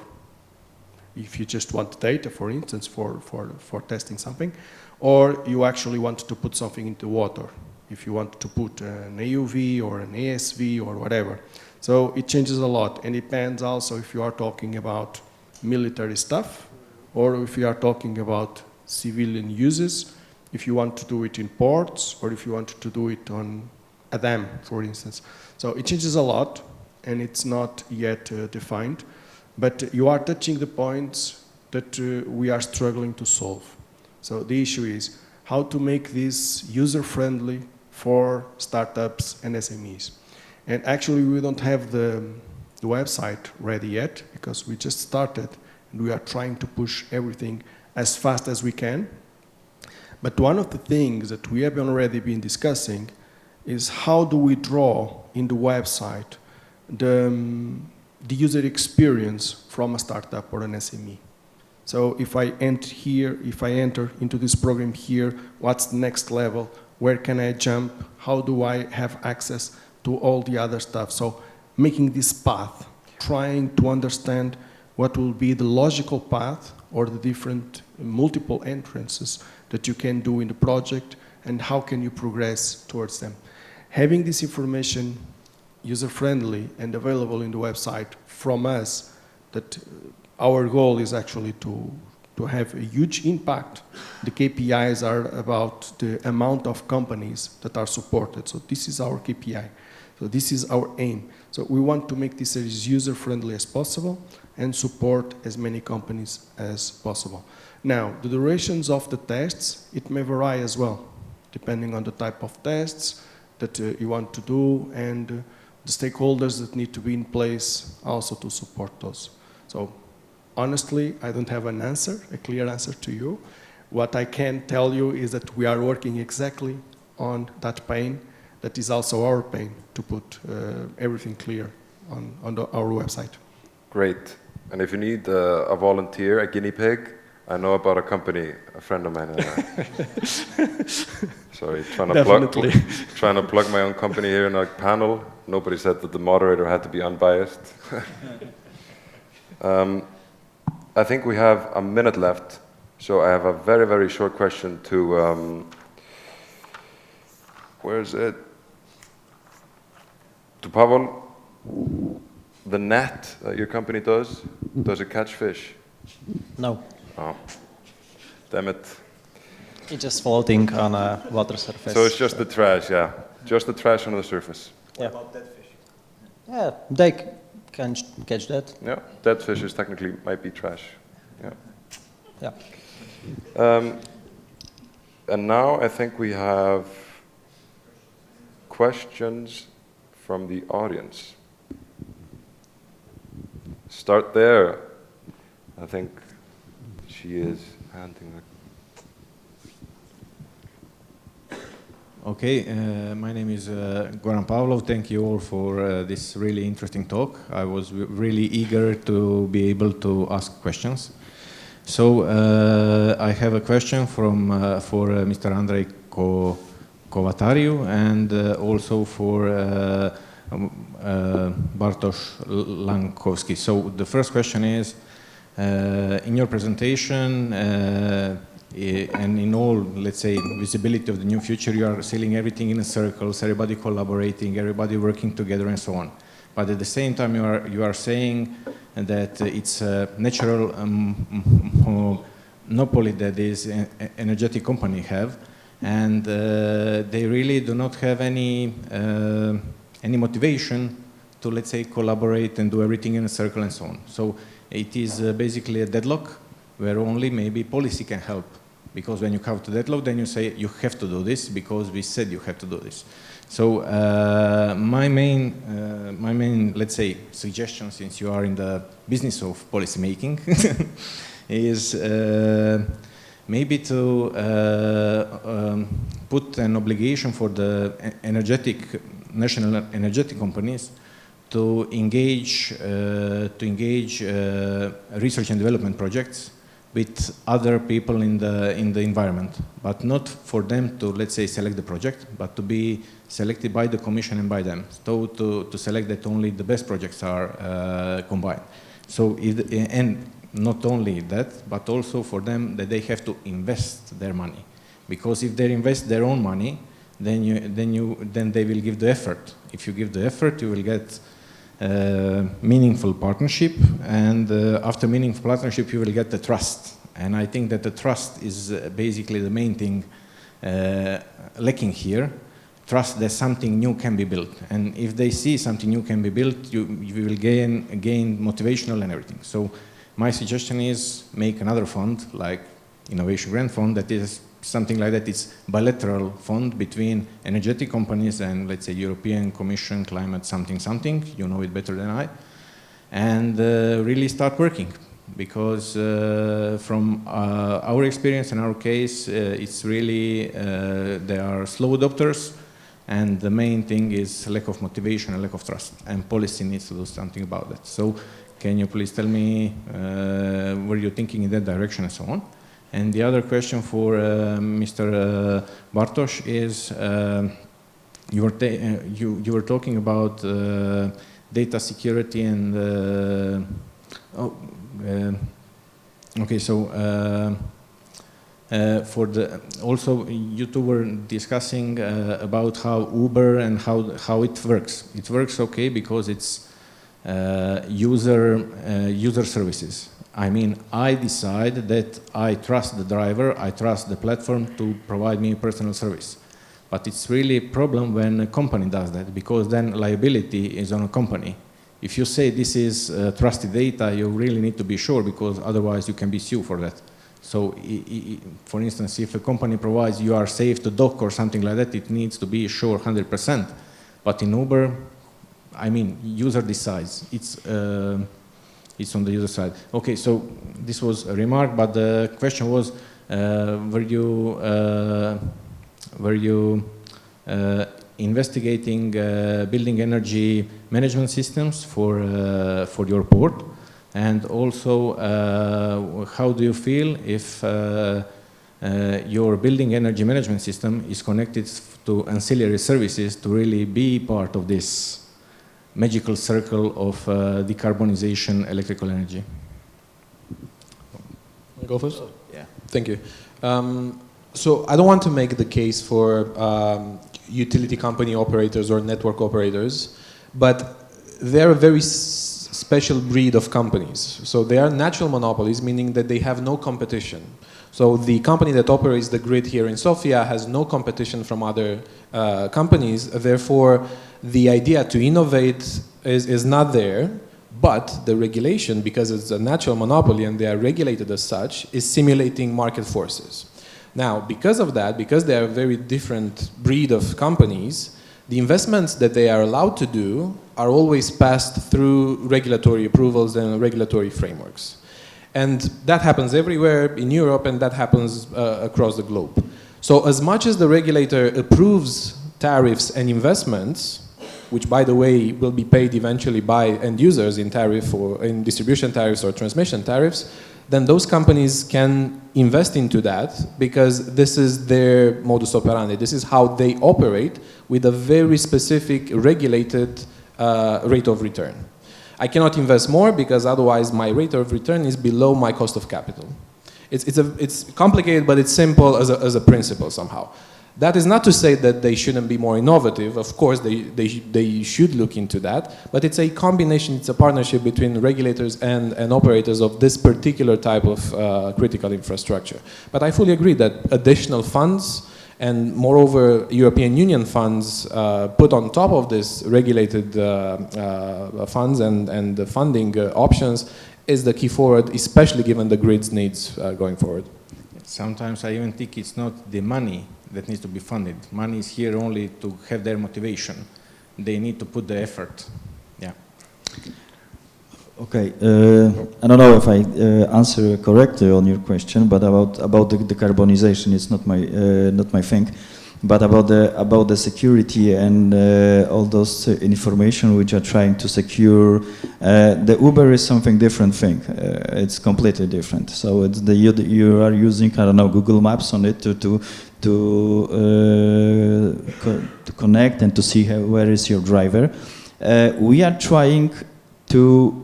if you just want data, for instance, for testing something, or you actually want to put something into water, if you want to put an AUV or an ASV or whatever. So it changes a lot, and it depends also if you are talking about military stuff, or if you are talking about civilian uses, if you want to do it in ports, or if you want to do it on a dam, for instance. So it changes a lot, and it's not yet defined. But you are touching the points that we are struggling to solve. So the issue is how to make this user-friendly for startups and SMEs. And actually, we don't have the website ready yet, because we just started, and we are trying to push everything as fast as we can. But one of the things that we have already been discussing is how do we draw in the website the user experience from a startup or an SME. So if I enter into this program here, what's the next level? Where can I jump? How do I have access to all the other stuff? So making this path, trying to understand what will be the logical path or the different multiple entrances that you can do in the project, and how can you progress towards them. Having this information user-friendly and available in the website from us, that our goal is actually to have a huge impact. The KPIs are about the amount of companies that are supported. So this is our KPI. So this is our aim. So we want to make this as user-friendly as possible and support as many companies as possible. Now, the durations of the tests, it may vary as well, depending on the type of tests that you want to do, and the stakeholders that need to be in place also to support those. So honestly, I don't have an answer, a clear answer to you. What I can tell you is that we are working exactly on that pain. That is also our pain, to put everything clear on our website.
Great. And if you need a volunteer, a guinea pig, I know about a company, a friend of mine. Sorry, trying to plug my own company here in a panel. Nobody said that the moderator had to be unbiased. I think we have a minute left, so I have a very, very short question to, where is it? To Pavel. The net that your company does it catch fish?
No.
Oh, damn it.
It's just floating on a water surface.
So it's just the trash, yeah. Just the trash on the surface.
Yeah. What about dead fish? Yeah, they can catch that.
Yeah, dead fishes technically might be trash. Yeah.
Yeah.
And now I think we have questions from the audience. Start there. I think she is handing the...
Okay, my name is Goran Pavlov. Thank you all for this really interesting talk. I was really eager to be able to ask questions. So I have a question for Mr. Andrei Kovatariu and also for Bartosz Lankowski. So the first question is, in your presentation and in all, let's say, visibility of the new future, you are selling everything in circles, everybody collaborating, everybody working together and so on. But at the same time, you are saying that it's a natural monopoly that this energetic company have, and they really do not have any motivation to, let's say, collaborate and do everything in a circle and so on. So it is basically a deadlock where only maybe policy can help. Because when you come to deadlock, then you say you have to do this because we said you have to do this. So my main, let's say, suggestion, since you are in the business of policy making, is maybe to put an obligation for the national energetic companies to engage research and development projects with other people in the environment, but not for them to, let's say, select the project, but to be selected by the Commission and by them. So to select that only the best projects are combined. So and not only that, but also for them that they have to invest their money, because if they invest their own money, then they will give the effort. If you give the effort, you will get meaningful partnership, and after meaningful partnership, you will get the trust. And I think that the trust is basically the main thing lacking here. Trust that something new can be built, and if they see something new can be built, you will gain motivational and everything. So my suggestion is make another fund, like Innovation Grant Fund, that is something like that. It's bilateral fund between energetic companies and, let's say, European Commission, climate something, you know it better than I, and really start working. Because from our experience, in our case, it's really, they are slow adopters, and the main thing is lack of motivation and lack of trust, and policy needs to do something about that. So can you please tell me were you thinking in that direction and so on? And the other question for Mr. Bartosz is, you were talking about data security and okay, so for the also you two were discussing about how Uber and how it works. It works okay because it's user services. I mean, I decide that I trust the driver, I trust the platform to provide me personal service. But it's really a problem when a company does that, because then liability is on a company. If you say this is trusted data, you really need to be sure, because otherwise you can be sued for that. So, for instance, if a company provides you are safe to dock or something like that, it needs to be sure 100%. But in Uber, I mean, user decides. It's on the user side. Okay, so this was a remark, but the question was, were you investigating building energy management systems for your port? And also, how do you feel if your building energy management system is connected to ancillary services to really be part of this magical circle of decarbonization electrical energy?
Go first?
Yeah.
Thank you. So I don't want to make the case for utility company operators or network operators, but they're a very special breed of companies. So they are natural monopolies, meaning that they have no competition. So the company that operates the grid here in Sofia has no competition from other companies. Therefore, the idea to innovate is not there, but the regulation, because it's a natural monopoly and they are regulated as such, is simulating market forces. Now, because of that, because they are a very different breed of companies, the investments that they are allowed to do are always passed through regulatory approvals and regulatory frameworks. And that happens everywhere in Europe, and that happens across the globe. So as much as the regulator approves tariffs and investments, which, by the way, will be paid eventually by end users in tariff or in distribution tariffs or transmission tariffs, then those companies can invest into that, because this is their modus operandi. This is how they operate, with a very specific regulated rate of return. I cannot invest more, because otherwise my rate of return is below my cost of capital. It's complicated, but it's simple as a principle somehow. That is not to say that they shouldn't be more innovative. Of course, they should look into that. But it's a combination, it's a partnership between regulators and operators of this particular type of critical infrastructure. But I fully agree that additional funds, and moreover European Union funds put on top of this regulated funds and the funding options, is the key forward, especially given the grid's needs going forward.
Sometimes I even think it's not the money that needs to be funded. Money is here only to have their motivation. They need to put the effort. Yeah.
Okay, I don't know if I answer correctly on your question, but about the decarbonization, it's not my thing. But about the security and all those information which are trying to secure, the Uber is something different thing. It's completely different. So it's you are using, I don't know, Google Maps on it to connect and to see where is your driver. We are trying to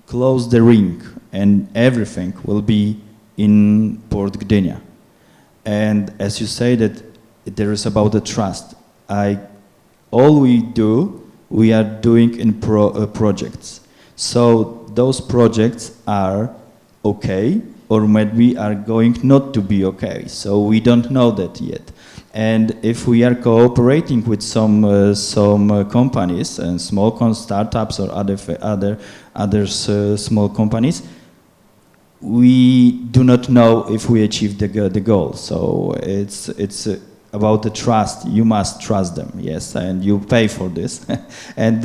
close the ring, and everything will be in Port Gdynia. And as you say that there is about the trust. All we do, we are doing in projects. So those projects are okay, or maybe are going not to be okay. So we don't know that yet. And if we are cooperating with some companies and small startups or other small companies, we do not know if we achieve the goal. So it's about the trust. You must trust them, yes, and you pay for this. And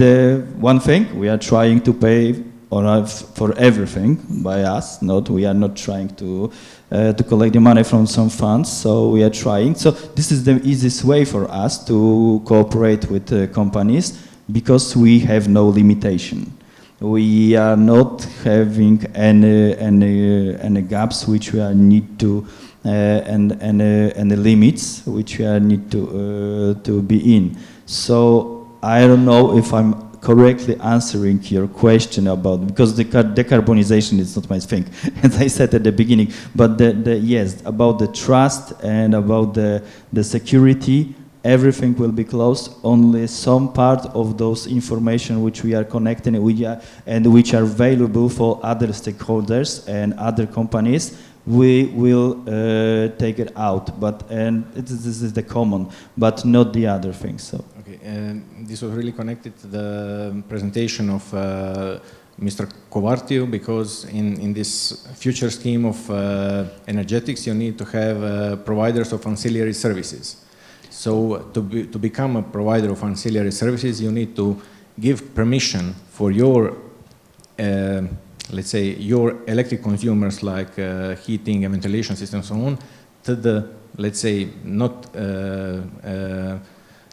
one thing, we are trying to pay for everything by us. We are not trying to collect the money from some funds. So we are trying. So this is the easiest way for us to cooperate with companies, because we have no limitation. We are not having any gaps which we need to and the limits which we need to be in. So I don't know if I'm correctly answering your question about, because the decarbonization is not my thing, as I said at the beginning. But yes, about the trust and about the security, everything will be closed. Only some part of those information which we are connecting and which are available for other stakeholders and other companies, we will take it out. This is the common, but not the other things. So.
Okay, and this was really connected to the presentation of Mr. Kovartiu, because in this future scheme of energetics, you need to have providers of ancillary services. So to become a provider of ancillary services, you need to give permission for your, let's say, your electric consumers, like heating and ventilation systems and so on, to the, let's say, not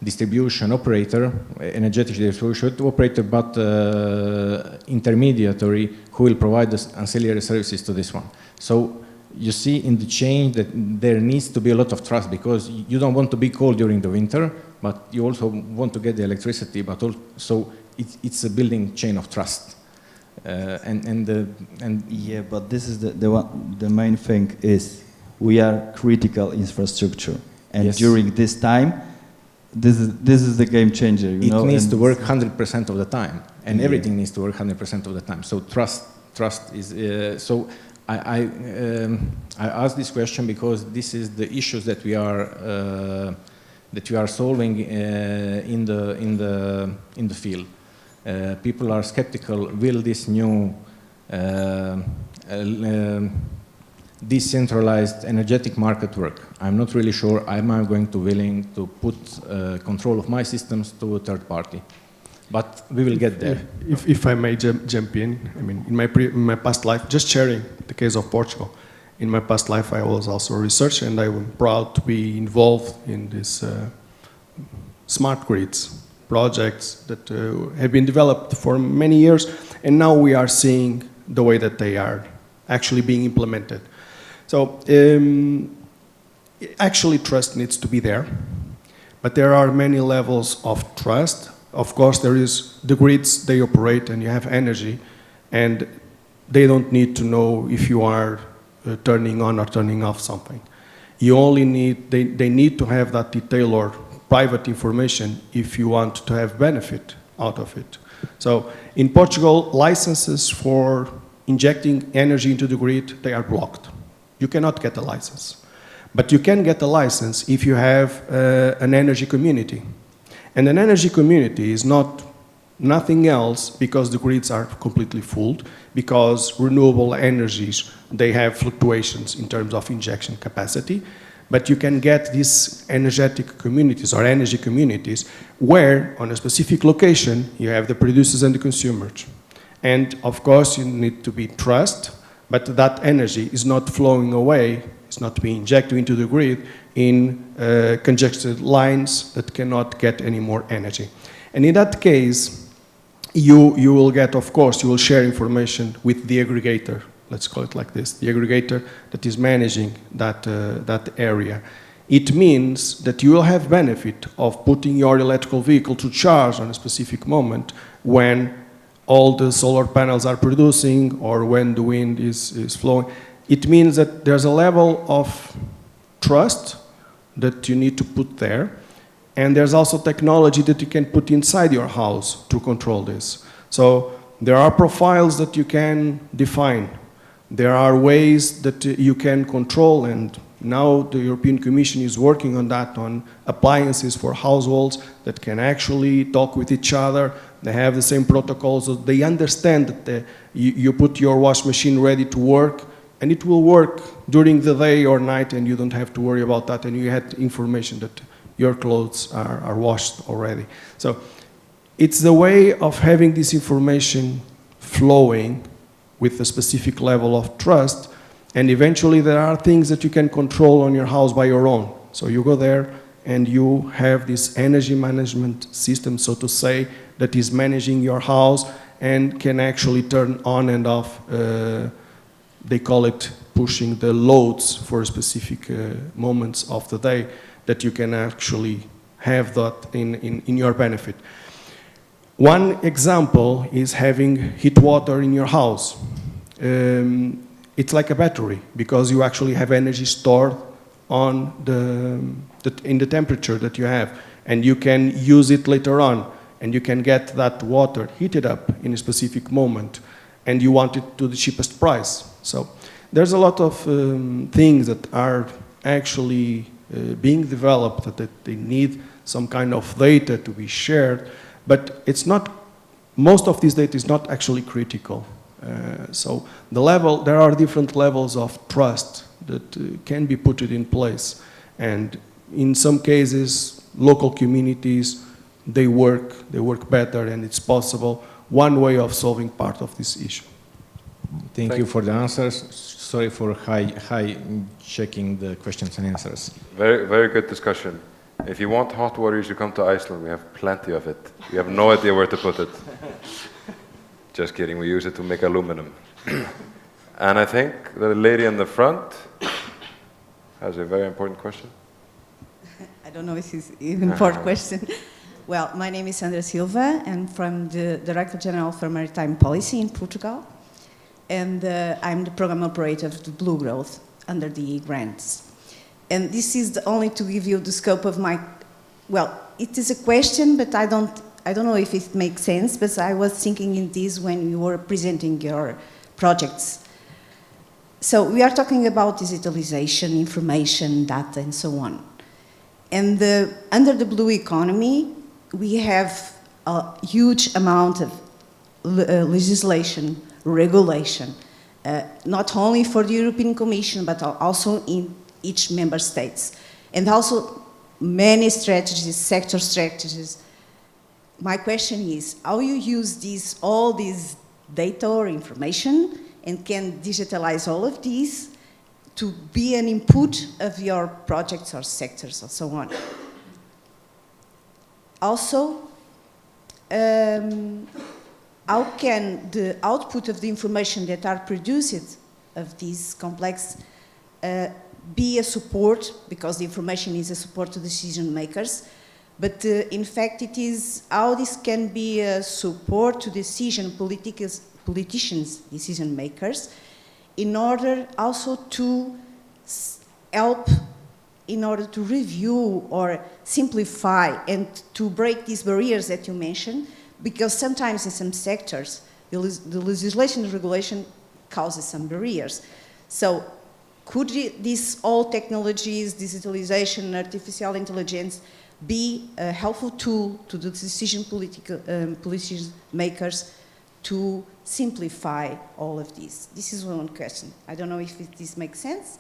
distribution operator, energetic distribution operator, but intermediary who will provide the ancillary services to this one. So you see in the change that there needs to be a lot of trust, because you don't want to be cold during the winter, but you also want to get the electricity, but also it's a building chain of trust.
Yeah, but this is the main thing is we are critical infrastructure, and yes, during this time, this is the game changer. It
needs to work 100% of the time, and yeah, everything needs to work 100% of the time. So trust is so. I asked this question because this is the issues that we are solving in the field. People are skeptical. Will this new decentralized energetic market work? I'm not really sure. I'm going to willing to put control of my systems to a third party. But we will get there.
If I may jump in, I mean, in my past life, just sharing the case of Portugal. In my past life, I was also a researcher, and I was proud to be involved in this smart grids projects that have been developed for many years, and now we are seeing the way that they are actually being implemented. So actually, trust needs to be there, but there are many levels of trust. Of course, there is the grids, they operate, and you have energy, and they don't need to know if you are turning on or turning off something. You only need, they need to have that detail or private information if you want to have benefit out of it. So in Portugal, licenses for injecting energy into the grid, they are blocked. You cannot get a license. But you can get a license if you have an energy community. And an energy community is not Nothing else, because the grids are completely full, because renewable energies, they have fluctuations in terms of injection capacity, but you can get these energetic communities or energy communities where, on a specific location, you have the producers and the consumers. And of course, you need to be trust, but that energy is not flowing away, it's not being injected into the grid in congested lines that cannot get any more energy. And in that case, you will get, of course, you will share information with the aggregator, let's call it like this, the aggregator that is managing that, that area. It means that you will have benefit of putting your electrical vehicle to charge on a specific moment when all the solar panels are producing or when the wind is flowing. It means that there's a level of trust that you need to put there. And there's also technology that you can put inside your house to control this. So there are profiles that you can define. There are ways that you can control, and now the European Commission is working on that, on appliances for households that can actually talk with each other. They have the same protocols, so they understand that you put your wash machine ready to work, and it will work during the day or night, and you don't have to worry about that, and you had information that your clothes are washed already. So it's the way of having this information flowing with a specific level of trust, and eventually there are things that you can control on your house by your own. So you go there and you have this energy management system, so to say, that is managing your house and can actually turn on and off, they call it pushing the loads for specific moments of the day, that you can actually have that in your benefit. One example is having heat water in your house. It's like a battery, because you actually have energy stored on in the temperature that you have, and you can use it later on, and you can get that water heated up in a specific moment, and you want it to the cheapest price. So there's a lot of things that are actually being developed, that they need some kind of data to be shared, but it's not, most of this data is not actually critical. So there are different levels of trust that can be put in place, and in some cases, local communities, they work better, and it's possible, one way of solving part of this issue.
Thank you for the answers. Sorry for high checking the questions and answers.
Very, very good discussion. If you want hot water, you should come to Iceland. We have plenty of it. We have no idea where to put it. Just kidding, we use it to make aluminum. And I think the lady in the front has a very important question.
I don't know if it's an important question. Well, my name is Sandra Silva, and from the Director General for Maritime Policy in Portugal. And I'm the program operator of the Blue Growth under the grants. And this is only to give you the scope of my, well, it is a question, but I don't know if it makes sense, but I was thinking in this when you were presenting your projects. So we are talking about digitalization, information, data, and so on. And under the blue economy, we have a huge amount of legislation, regulation, not only for the European Commission, but also in each member states. And also many strategies, sector strategies. My question is, how you use all these data or information and can digitalize all of these to be an input of your projects or sectors or so on. Also, how can the output of the information that are produced of these complex be a support, because the information is a support to decision makers, but in fact it is how this can be a support to politicians, decision makers, in order also to help, in order to review or simplify and to break these barriers that you mentioned, because sometimes in some sectors the legislation and regulation causes some barriers. So could these all technologies, digitalization, artificial intelligence, be a helpful tool to the decision makers to simplify all of this? This is one question. I don't know if this makes sense.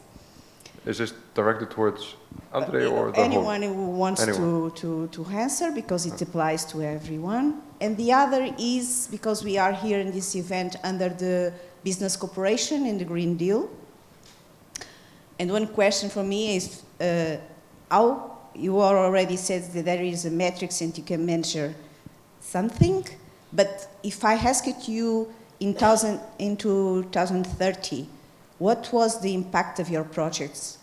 Is this directed towards Andre or the
anyone
whole?
who wants to answer, because it applies to everyone. And the other is because we are here in this event under the business cooperation and the Green Deal. And one question for me is how you already said that there is a metrics and you can measure something, but if I asked you in 2030, what was the impact of your projects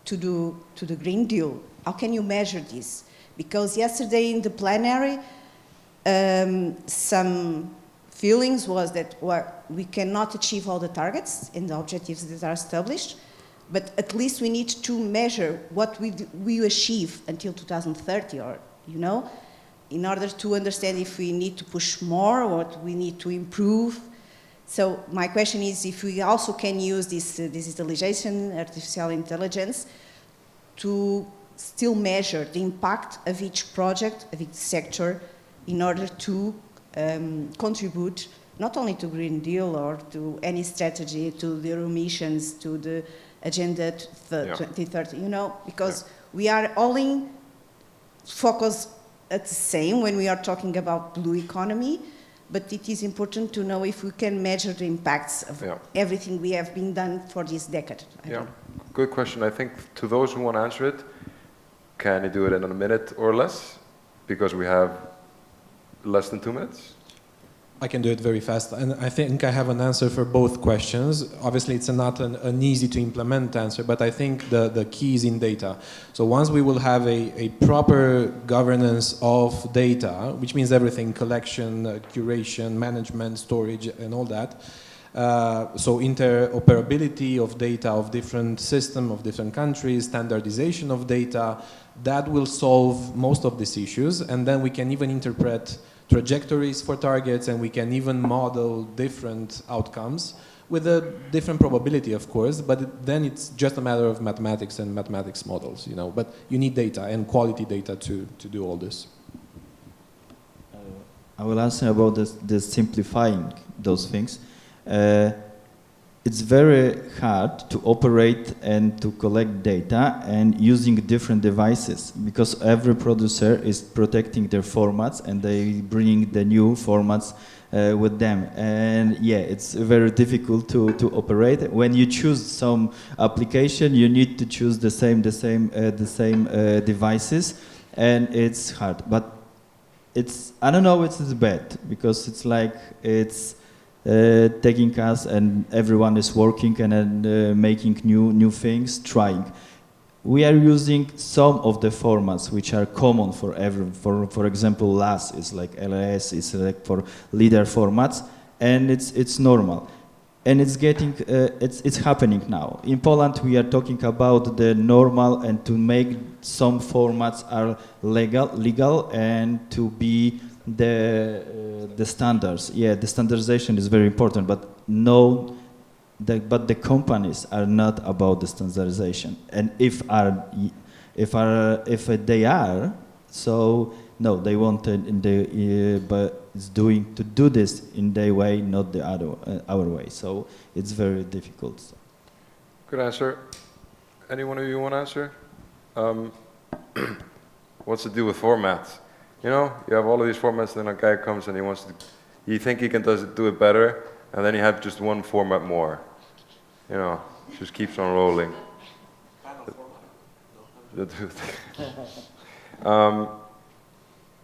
to the Green Deal? How can you measure this? Because yesterday in the plenary, some feelings was that we cannot achieve all the targets and the objectives that are established, but at least we need to measure what we achieve until 2030, or, you know, in order to understand if we need to push more or what we need to improve. So my question is if we also can use this digitalization, artificial intelligence, to still measure the impact of each project, of each sector, in order to contribute not only to Green Deal or to any strategy, to the emissions, to the Agenda 2030, you know, because we are all in focus at the same when we are talking about blue economy, but it is important to know if we can measure the impacts of everything we have been done for this decade.
Good question. I think to those who want to answer it, can you do it in a minute or less? Because we have less than 2 minutes.
I can do it very fast, and I think I have an answer for both questions. Obviously, it's not an easy to implement answer, but I think the key is in data. So once we will have a proper governance of data, which means everything, collection, curation, management, storage, and all that, so interoperability of data of different systems, of different countries, standardization of data, that will solve most of these issues, and then we can even interpret trajectories for targets, and we can even model different outcomes with a different probability, of course, but then it's just a matter of mathematics and mathematics models, you know, but you need data and quality data to do all this.
I will answer about the simplifying those things. It's very hard to operate and to collect data and using different devices, because every producer is protecting their formats and they bring the new formats with them. And yeah, it's very difficult to operate. When you choose some application, you need to choose the same devices, and it's hard. But it's, I don't know, it's bad, because it's like it's taking us, and everyone is working and making new things, trying. We are using some of the formats which are common for everyone. For example, LAS is like LAS is like for leader formats, and it's normal, and it's getting it's happening now. In Poland, we are talking about the normal, and to make some formats are legal and to be the standards. Yeah, the standardization is very important, but but the companies are not about the standardization. And if they are, so no, they want it but it's to do this in their way, not the our way. So it's very difficult.
Good answer. Anyone of you want to answer? What's the deal with formats? You know, you have all of these formats, and then a guy comes and you think he can do it better, and then you have just one format more. You know, just keeps on rolling.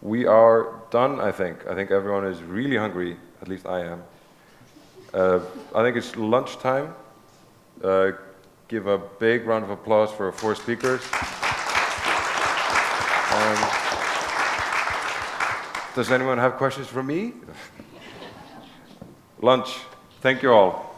We are done, I think. I think everyone is really hungry, at least I am. I think it's lunchtime. Give a big round of applause for our 4 speakers. Does anyone have questions for me? Lunch. Thank you all.